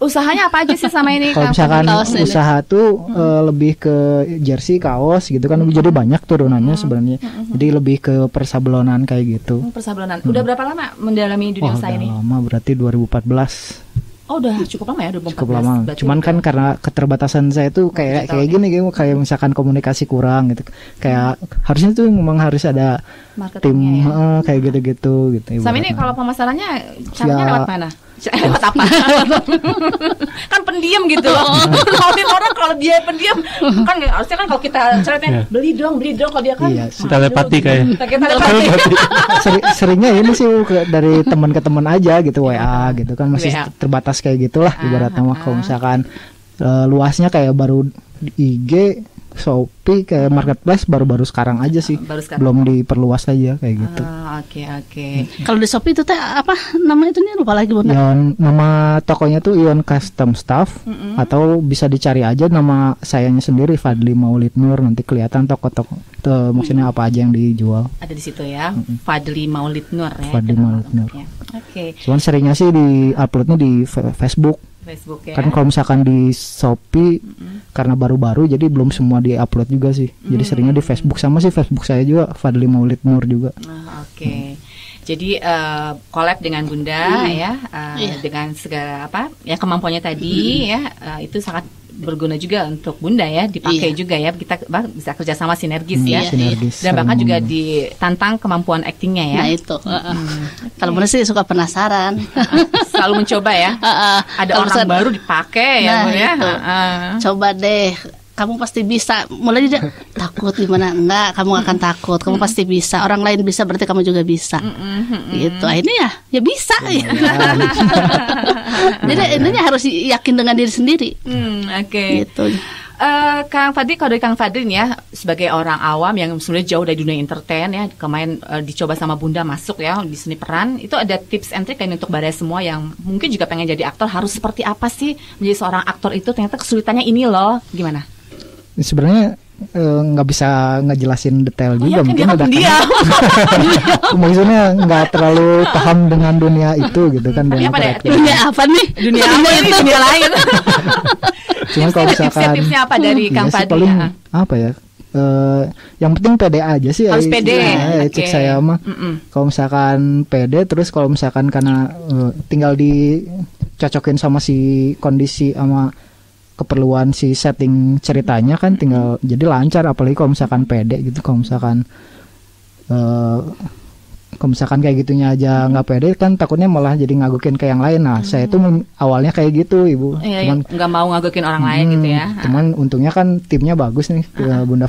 Usahanya apa aja sih sama ini? Kalau misalkan usaha tuh lebih ke jersey, kaos gitu kan, jadi banyak turunannya sebenarnya. Jadi lebih ke persablonan kayak gitu. Persablonan. Udah berapa lama mendalami dunia usaha ini? Lama, berarti 2014. Oh udah cukup lama ya, 2014. Cukup lama. Cuman kan karena keterbatasan saya tuh kayak gini, kayak misalkan komunikasi kurang gitu. Kayak harusnya tuh memang harus ada tim ya? Kayak gitu-gitu gitu. Sama ini kalau pemasarannya caranya lewat mana? Lewat apa? Kan pendiam gitu loh. Ngomongin orang kalau dia pendiam kan harusnya kan kalau kita ceritanya beli dong kalau dia kan telepati kayak. Seringnya ini sih dari teman ke teman aja gitu, WA gitu kan, masih terbatas kayak gitulah ibaratnya mah. Kalau misalkan luasnya kayak baru IG, Shopee, kayak marketplace baru-baru sekarang aja sih, belum diperluas aja kayak gitu. Oke. Kalau di Shopee itu teh apa nama itunya lupa lagi Bunda. Ion, nama tokonya tuh Ion Custom Stuff, atau bisa dicari aja nama sayanya sendiri, Fadli Maulid Nur, nanti kelihatan toko-toko maksudnya apa aja yang dijual. Ada di situ ya, Fadli Maulid Nur ya. Fadli Maulid Nur. Oke. Cuman seringnya sih di uploadnya di Facebook ya. Kan kalau misalkan di Shopee karena baru-baru jadi belum semua di-upload juga sih. Jadi seringnya di Facebook, sama sih Facebook saya juga Fadli Maulid Nur juga. Oke. Jadi collab dengan Bunda ya, dengan segala apa ya kemampuannya tadi ya, itu sangat berguna juga untuk Bunda ya, dipakai juga ya, kita bisa kerjasama sinergis ya, dan bahkan juga ditantang kemampuan aktingnya ya. Nah itu, kalau Bunda sih suka penasaran, selalu mencoba ya. Ada orang baru dipakai ya, Bunda ya. Coba deh. Kamu pasti bisa. Mulai dia takut gimana? Enggak, kamu akan takut. Kamu pasti bisa. Orang lain bisa, berarti kamu juga bisa. Gitu. Akhirnya ya bisa. Jadi intinya harus yakin dengan diri sendiri. Oke. Gitu. Kang Fadli, kalau dari Kang Fadli ya, sebagai orang awam yang sebenarnya jauh dari dunia entertain ya, kemarin dicoba sama Bunda masuk ya di seni peran, itu ada tips and trick kan untuk Baraya semua yang mungkin juga pengen jadi aktor, harus seperti apa sih menjadi seorang aktor itu? Ternyata kesulitannya ini loh, gimana? Sebenarnya nggak bisa ngejelasin detail juga, mungkin ada maksudnya nggak terlalu paham dengan dunia itu gitu kan. Dunia apa nih? Dunia apa ini? Dunia lain. Cuma kalau misalkan tipsnya apa dari Kang Fadli? Apa ya? Yang penting pede aja sih. Harus pede. Cek saya mah. Kalau misalkan pede, terus kalau misalkan karena tinggal dicocokin sama si kondisi sama keperluan si setting ceritanya kan, tinggal jadi lancar. Apalagi kalau misalkan pede gitu. Kalau misalkan kayak gitunya aja nggak pede kan, takutnya malah jadi ngagukin ke yang lain. Nah saya itu awalnya kayak gitu Ibu, cuman nggak mau ngagukin orang lain gitu ya. Cuman untungnya kan timnya bagus nih, Bunda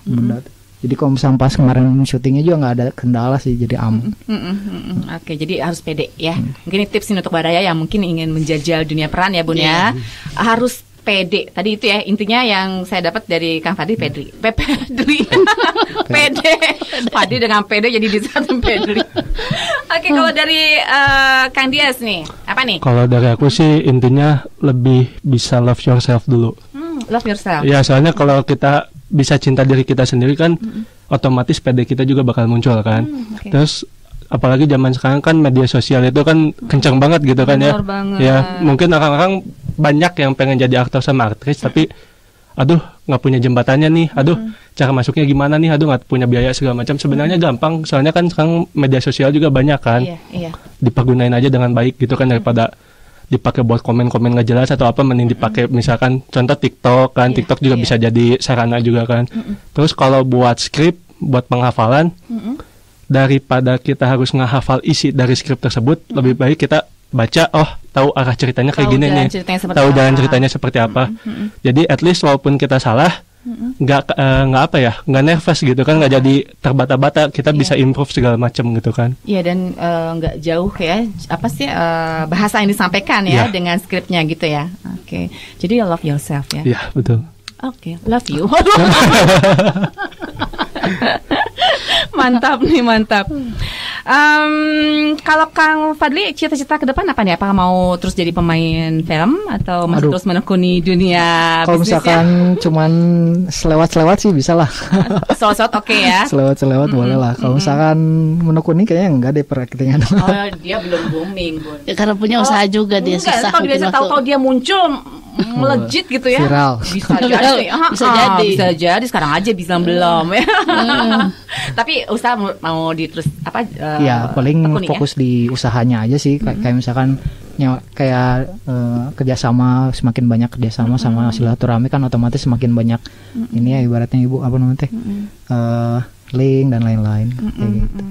Bunda. Jadi kalau misalnya pas kemarin syutingnya juga nggak ada kendala sih, jadi aman. Oke, jadi harus pede ya. Mungkin ini tips ini untuk Baraya yang mungkin ingin menjajal dunia peran ya Bun ya. Harus pede. Tadi itu ya intinya yang saya dapat dari Kang Fadli, pede. Fadli dengan pede jadi disatu Pedri. Oke, kalau dari Kang Dias nih, apa nih? Kalau dari aku sih intinya lebih bisa love yourself dulu. Love yourself. Ya, soalnya kalau kita bisa cinta diri kita sendiri kan, otomatis pede kita juga bakal muncul kan. Terus apalagi zaman sekarang kan media sosial itu kan kencang banget gitu kan ya. Ya mungkin orang-orang banyak yang pengen jadi aktor sama aktris, tapi aduh nggak punya jembatannya nih, aduh cara masuknya gimana nih, aduh nggak punya biaya segala macam. Sebenarnya gampang, soalnya kan sekarang media sosial juga banyak kan. Iya. Dipergunain aja dengan baik gitu kan, daripada dipakai buat komen-komen nggak jelas atau apa, mending dipakai misalkan contoh TikTok kan. TikTok juga bisa jadi sarana juga kan. Terus kalau buat skrip, buat penghafalan, daripada kita harus ngehafal isi dari skrip tersebut, lebih baik kita baca, tahu arah ceritanya kayak gini nih, tahu jalan ceritanya seperti apa. Jadi at least walaupun kita salah, nggak nervous gitu kan, nggak jadi terbata-bata, kita bisa improve segala macam gitu kan. Iya, dan nggak jauh ya, bahasa yang disampaikan ya dengan skripnya gitu ya. Oke. Jadi love yourself ya. Iya, betul. Oke, love you. Mantap. Kalau Kang Fadli, cita-cita ke depan apa nih? Apakah mau terus jadi pemain film atau masih terus menekuni dunia kalau bisnis? Misalkan cuman selewat sih bisa lah. Selewat oke ya. Selewat boleh lah. Kalau misalkan menekuni kayaknya enggak deh peraktingan. Dia belum booming, Bun. Ya, karena punya usaha juga dia susah. Kalau dia tahu dia muncul melejit gitu ya. Viral. Bisa jadi sekarang aja belum ya. Tapi usaha mau diterus ya paling fokus di usahanya aja sih. Kayak misalkan kerjasama, semakin banyak kerjasama sama silaturahmi kan otomatis semakin banyak ini ya, ibaratnya ibu apa namanya link dan lain-lain. Gitu.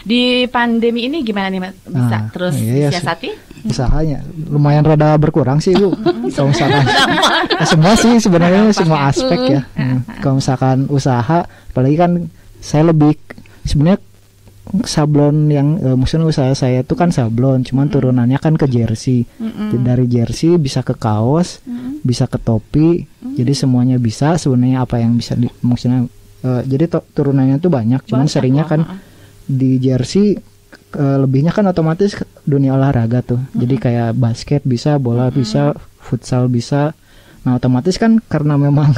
Di pandemi ini gimana nih, bisa terus siasati? Usahanya lumayan rada berkurang sih Bu. Kalau misalkan semua sih sebenarnya semua aspek ya. Kalau misalkan usaha, apalagi kan saya lebih sebenarnya sablon yang maksudnya usaha saya itu kan sablon, cuman turunannya kan ke jersey. Dari jersey bisa ke kaos, bisa ke topi. Jadi semuanya bisa sebenarnya, apa yang bisa maksudnya jadi turunannya tuh banyak, cuman seringnya kan di jersey lebihnya kan otomatis dunia olahraga tuh. Jadi kayak basket bisa, bola bisa, futsal bisa. Nah otomatis kan karena memang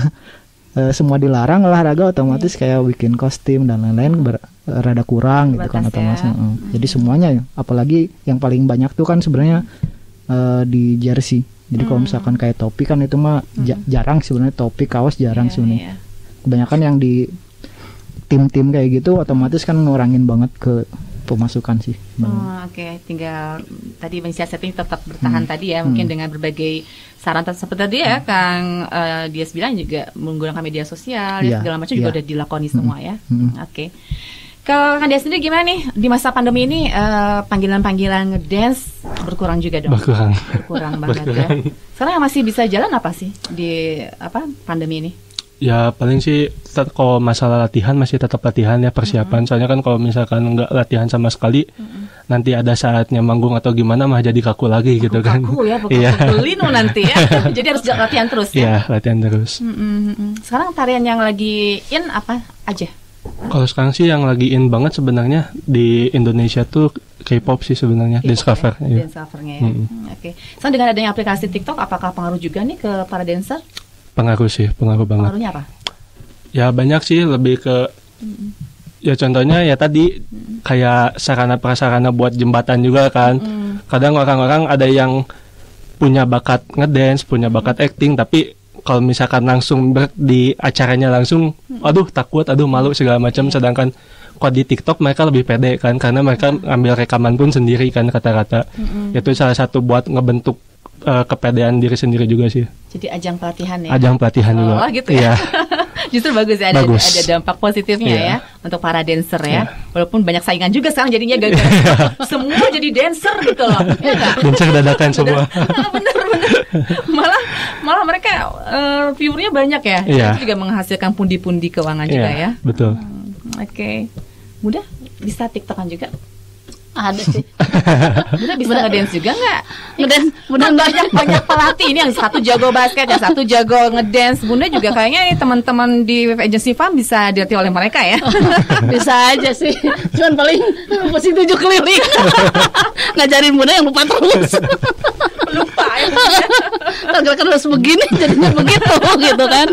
semua dilarang olahraga, otomatis kayak bikin kostum dan lain-lain rada kurang gitu kan otomatis. Jadi semuanya ya, apalagi yang paling banyak tuh kan sebenarnya di jersey. Jadi kalau misalkan kayak topi kan itu mah jarang sebenarnya, topi kaos jarang sebenarnya. Kebanyakan yang di tim-tim kayak gitu otomatis kan ngurangin banget ke pemasukan sih. Oke. Tinggal tadi mensiasati tetap bertahan tadi ya, mungkin dengan berbagai saran seperti tadi ya Kang Dias bilang, juga menggunakan media sosial segala macam juga udah dilakoni semua ya. Oke. Kalau Kang Dias sendiri gimana nih di masa pandemi ini, panggilan-panggilan ngedance berkurang juga dong? Berkurang banget ya. Sekarang yang masih bisa jalan apa sih di pandemi ini? Ya paling sih kalau masalah latihan masih tetap latihan ya, persiapan. Soalnya kan kalau misalkan nggak latihan sama sekali, nanti ada saatnya manggung atau gimana mah jadi kaku lagi gitu kan. Kaku ya, linu nanti ya. Jadi harus latihan terus ya. Iya, latihan terus. Sekarang tarian yang lagi in apa aja? Kalau sekarang sih yang lagi in banget sebenarnya di Indonesia tuh K-pop sih sebenarnya, dance cover. Dance covernya ya. Oke. Sekarang dengan adanya aplikasi TikTok, apakah pengaruh juga nih ke para dancer? Pengaruh banget. Pengaruhnya apa? Ya banyak sih, lebih ke ya contohnya ya tadi kayak sarana prasarana buat jembatan juga kan. Kadang orang-orang ada yang punya bakat ngedance, punya bakat acting, tapi kalau misalkan langsung di acaranya langsung, aduh takut, aduh malu segala macam. Sedangkan kalau di TikTok mereka lebih pede kan, karena mereka ngambil rekaman pun sendiri kan kata-kata. Itu salah satu buat ngebentuk kepedean diri sendiri juga sih. Jadi ajang pelatihan ya? Ajang pelatihan juga. Oh gitu ya? Justru bagus ya, ada dampak positifnya ya untuk para dancer ya. Walaupun banyak saingan juga sekarang jadinya gara-gara semua jadi dancer gitu loh. Dancer dadakan semua. Bener. Malah mereka viewernya banyak ya. Itu juga menghasilkan pundi-pundi keuangan juga ya. Betul. Oke. Mudah bisa TikTokan juga? Ada sih. Bunda bisa ngedance juga nggak? Bunda banyak pelatih ini, yang satu jago basket, yang satu jago ngedance. Bunda juga kayaknya teman-teman di Wave Agency Farm bisa dilatih oleh mereka ya. Bisa aja sih. Cuman paling pusing 7 keliling. Ngajarin Bunda yang lupa terus. Lupa ya. Gerakan harus begini jadinya begitu gitu kan.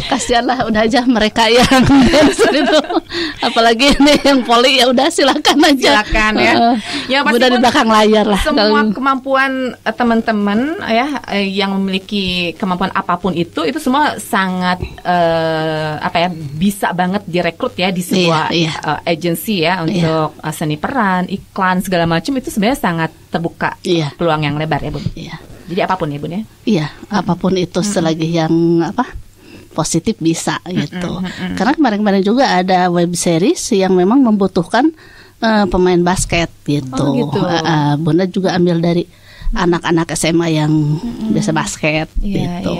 Kasihan lah, udah aja mereka yang dancer itu. Apalagi ini yang poli, ya udah silakan aja. Silakan ya. Ya pasti udah di belakang layar lah. Semua kemampuan teman-teman ya yang memiliki kemampuan apapun itu semua sangat bisa banget direkrut ya di sebuah agensi ya untuk seni peran, iklan segala macam, itu sebenarnya sangat terbuka peluang yang lebar ya Bun. Jadi apapun ya Bun ya. Iya, apapun itu selagi yang positif bisa gitu. Karena kemarin-kemarin juga ada web series yang memang membutuhkan pemain basket gitu. Bunda juga ambil dari anak-anak SMA yang biasa basket gitu.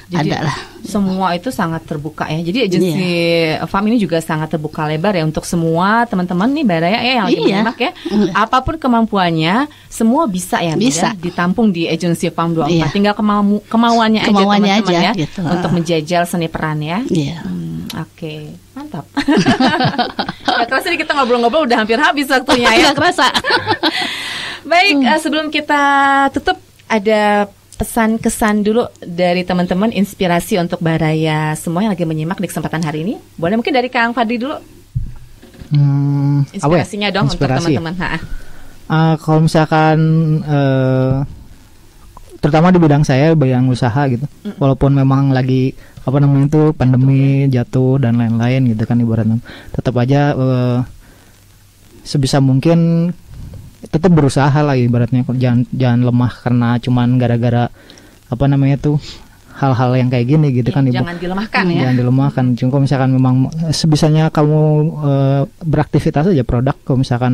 Jadi ada lah. Semua itu sangat terbuka ya. Jadi agensi FAM ini juga sangat terbuka lebar ya untuk semua teman-teman nih Baraya yang lagi menyimak ya. Apapun kemampuannya, semua bisa ya, bisa ditampung di agensi FAM 24. Tinggal kemauannya aja teman-teman ya gitu. Untuk menjajal seni peran ya. Oke, mantap. Gak kerasa nih kita ngobrol-ngobrol udah hampir habis waktunya ya. Gak kerasa. Baik, sebelum kita tutup ada pesan kesan dulu dari teman-teman, inspirasi untuk Baraya semua yang lagi menyimak di kesempatan hari ini. Boleh mungkin dari Kang Fadli dulu. Inspirasinya dong untuk teman-teman. Kalau misalkan terutama di bidang saya, bidang usaha gitu. Walaupun memang lagi pandemi jatuh dan lain-lain gitu kan ibaratnya, tetap aja sebisa mungkin tetap berusaha lah ibaratnya, jangan lemah karena cuman gara-gara hal-hal yang kayak gini gitu kan Ibu. Jangan dilemahkan ya. Jangan dilemahkan. Cuma kalau misalkan memang sebisanya kamu beraktivitas aja produk, kalau misalkan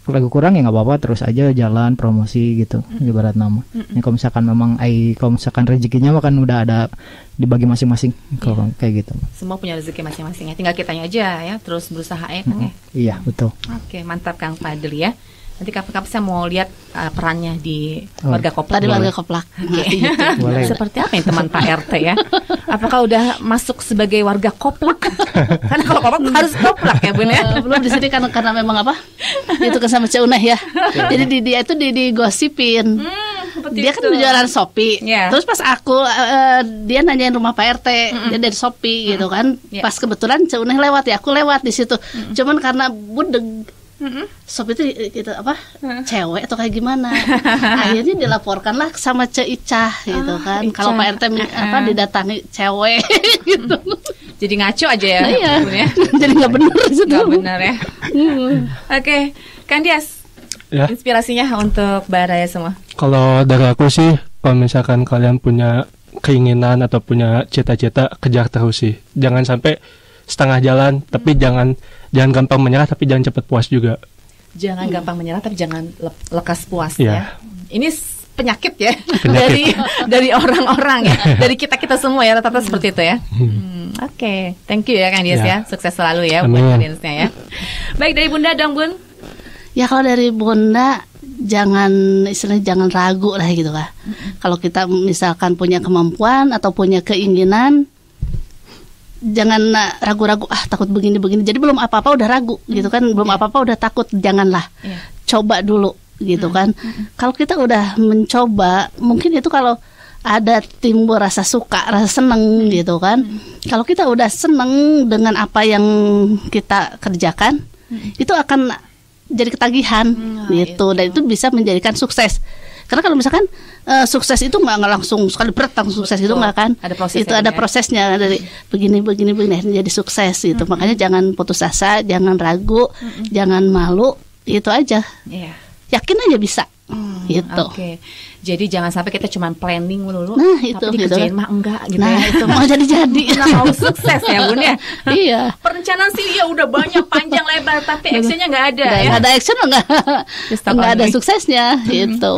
lagi kurang ya nggak apa-apa, terus aja jalan promosi gitu ibarat nama. Kalau misalkan memang kalau misalkan rezekinya kan udah ada dibagi masing-masing kalau kayak gitu. Semua punya rezeki masing-masing ya. Tinggal kitanya aja ya terus berusaha ya Kang ya. Iya, betul. Oke, mantap Kang Fadli ya. Nanti kapan-kapan saya mau lihat perannya di Warga Koplak. Di Warga Koplak. Seperti apa yang teman Pak RT ya? Apakah udah masuk sebagai warga Koplak? Karena kalau Koplak harus Koplak ya Bun ya. Belum di sini karena memang itu kan sama Cek Uneh ya. Jadi dia itu digosipin. Dia kan jualan Shopee. Terus pas aku dia nanyain rumah Pak RT, dia dari Shopee gitu kan. Pas kebetulan Cek Uneh lewat ya, aku lewat di situ. Cuman karena budeg Shopee itu gitu cewek atau kayak gimana, akhirnya dilaporkanlah sama Cek Icah gitu kan. Kalau Pak RT didatangi cewek gitu, jadi ngaco aja ya. Jadi nggak benar itu. Nggak benar ya. Oke, Kang Dias, inspirasinya untuk Baraya semua. Kalau dari aku sih, kalau misalkan kalian punya keinginan atau punya cita-cita, kejar terus sih. Jangan sampai setengah jalan, tapi jangan gampang menyerah, tapi jangan cepat puas juga. Jangan gampang menyerah, tapi jangan lekas puas ya. Ini penyakit ya dari orang-orang ya, dari kita semua ya, rata-rata seperti itu ya. Oke, thank you ya Kang Dias ya, sukses selalu ya buat audiensnya ya. Baik, dari Bunda dong Bun. Ya kalau dari Bunda jangan ragu lah gitu kan. Kalau kita misalkan punya kemampuan atau punya keinginan, jangan ragu-ragu, takut begini. Jadi belum apa-apa udah ragu gitu kan, belum apa-apa udah takut, janganlah. Coba dulu gitu kan. Kalau kita udah mencoba, mungkin itu kalau ada timbul rasa suka, rasa seneng gitu kan. Kalau kita udah seneng dengan apa yang kita kerjakan, itu akan jadi ketagihan gitu, dan itu bisa menjadikan sukses. Karena kalau misalkan sukses itu nggak langsung sekali langsung sukses. Betul. Itu nggak kan, itu ada prosesnya dari begini jadi sukses gitu. Makanya jangan putus asa, jangan ragu, jangan malu, itu aja. Yakin aja bisa. Gitu. Jadi jangan sampai kita cuma planning dulu, itu, tapi dikerjain mah enggak gitu. Itu mau jadi. Mau sukses ya Bun ya. Iya. Perencanaan sih ya udah banyak panjang lebar, tapi actionnya nggak ada. Nggak ada action, nggak ada suksesnya gitu.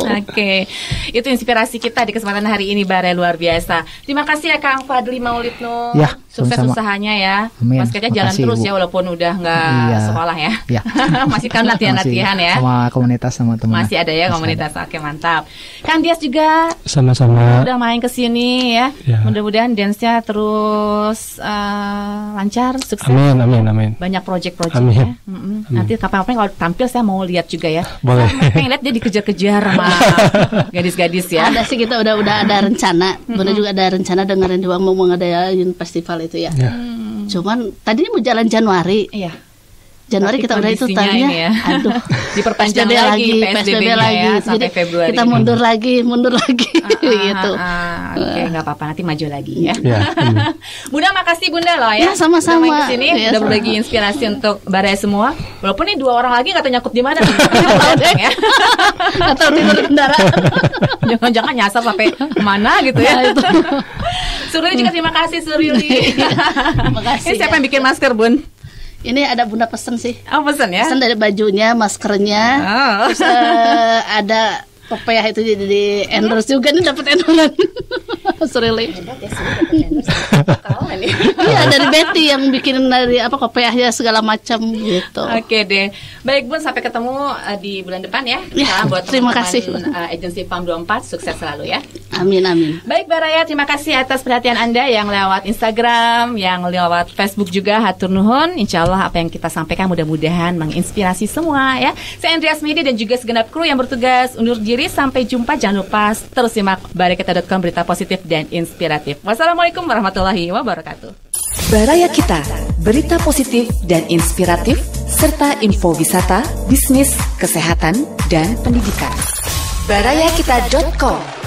Itu inspirasi kita di kesempatan hari ini, Baraya, luar biasa. Terima kasih ya Kang Fadli Maulidno. Ya, sukses sama-sama. Usahanya ya. Amin. Mas kerja jalan terus ya, walaupun udah nggak sekolah ya. Masih kan latihan ya. Sama komunitas, sama teman. Masih ada ya komunitas. Oke, mantap. Kang Andias juga. Sama-sama. Udah main ke sini ya. Mudah-mudahan dance-nya terus lancar, sukses. Amin. Banyak project-projectnya. Nanti kapan-kapan kalau tampil saya mau lihat juga ya. Boleh. Saya pengen lihat dia dikejar-kejar sama gadis-gadis ya. Ada sih, kita udah ada rencana. Bunda juga ada rencana dengerin doang mau ngadain festival itu ya. Cuman tadi mau jalan Januari. Iya. Januari kita udah itu tadinya, ya. Aduh, diperpanjang lagi PSBB lagi ya, sampai Februari. Kita mundur lagi, gitu. Oke, nggak apa-apa, nanti maju lagi ya. Ya. Bunda, makasih Bunda loh ya. Ya, sama-sama. Udah main kesini, udah berbagi inspirasi untuk Baraya semua. Walaupun nih 2 orang lagi nggak tahu nyangkut di mana. Ya. Atau di kendaraan. Jangan-jangan nyasar sampai kemana gitu ya. Surili juga terima kasih Surili. Terima kasih. Ini siapa yang bikin masker Bun? Ini ada Bunda pesen sih. Oh, pesen ya? Pesen dari bajunya, maskernya. Terus ada pepaya itu jadi di endorse juga nih, dapat endorse. Surili. Iya, dari Betty yang bikin dari pepayanya segala macam gitu. Oke deh. Baik Bun, sampai ketemu di bulan depan ya. Ya, buat terima kasih. Agensi Farm 24 sukses selalu ya. Amin. Baik Baraya, terima kasih atas perhatian Anda yang lewat Instagram, yang lewat Facebook juga. Hatur nuhun. Insyaallah apa yang kita sampaikan mudah-mudahan menginspirasi semua ya. Saya Andreas Medi dan juga segenap kru yang bertugas undur diri. Sampai jumpa. Jangan lupa terus simak barakita.com, berita positif dan inspiratif. Wassalamualaikum warahmatullahi wabarakatuh. Baraya Kita, berita positif dan inspiratif serta info wisata, bisnis, kesehatan, dan pendidikan. Barayakita.com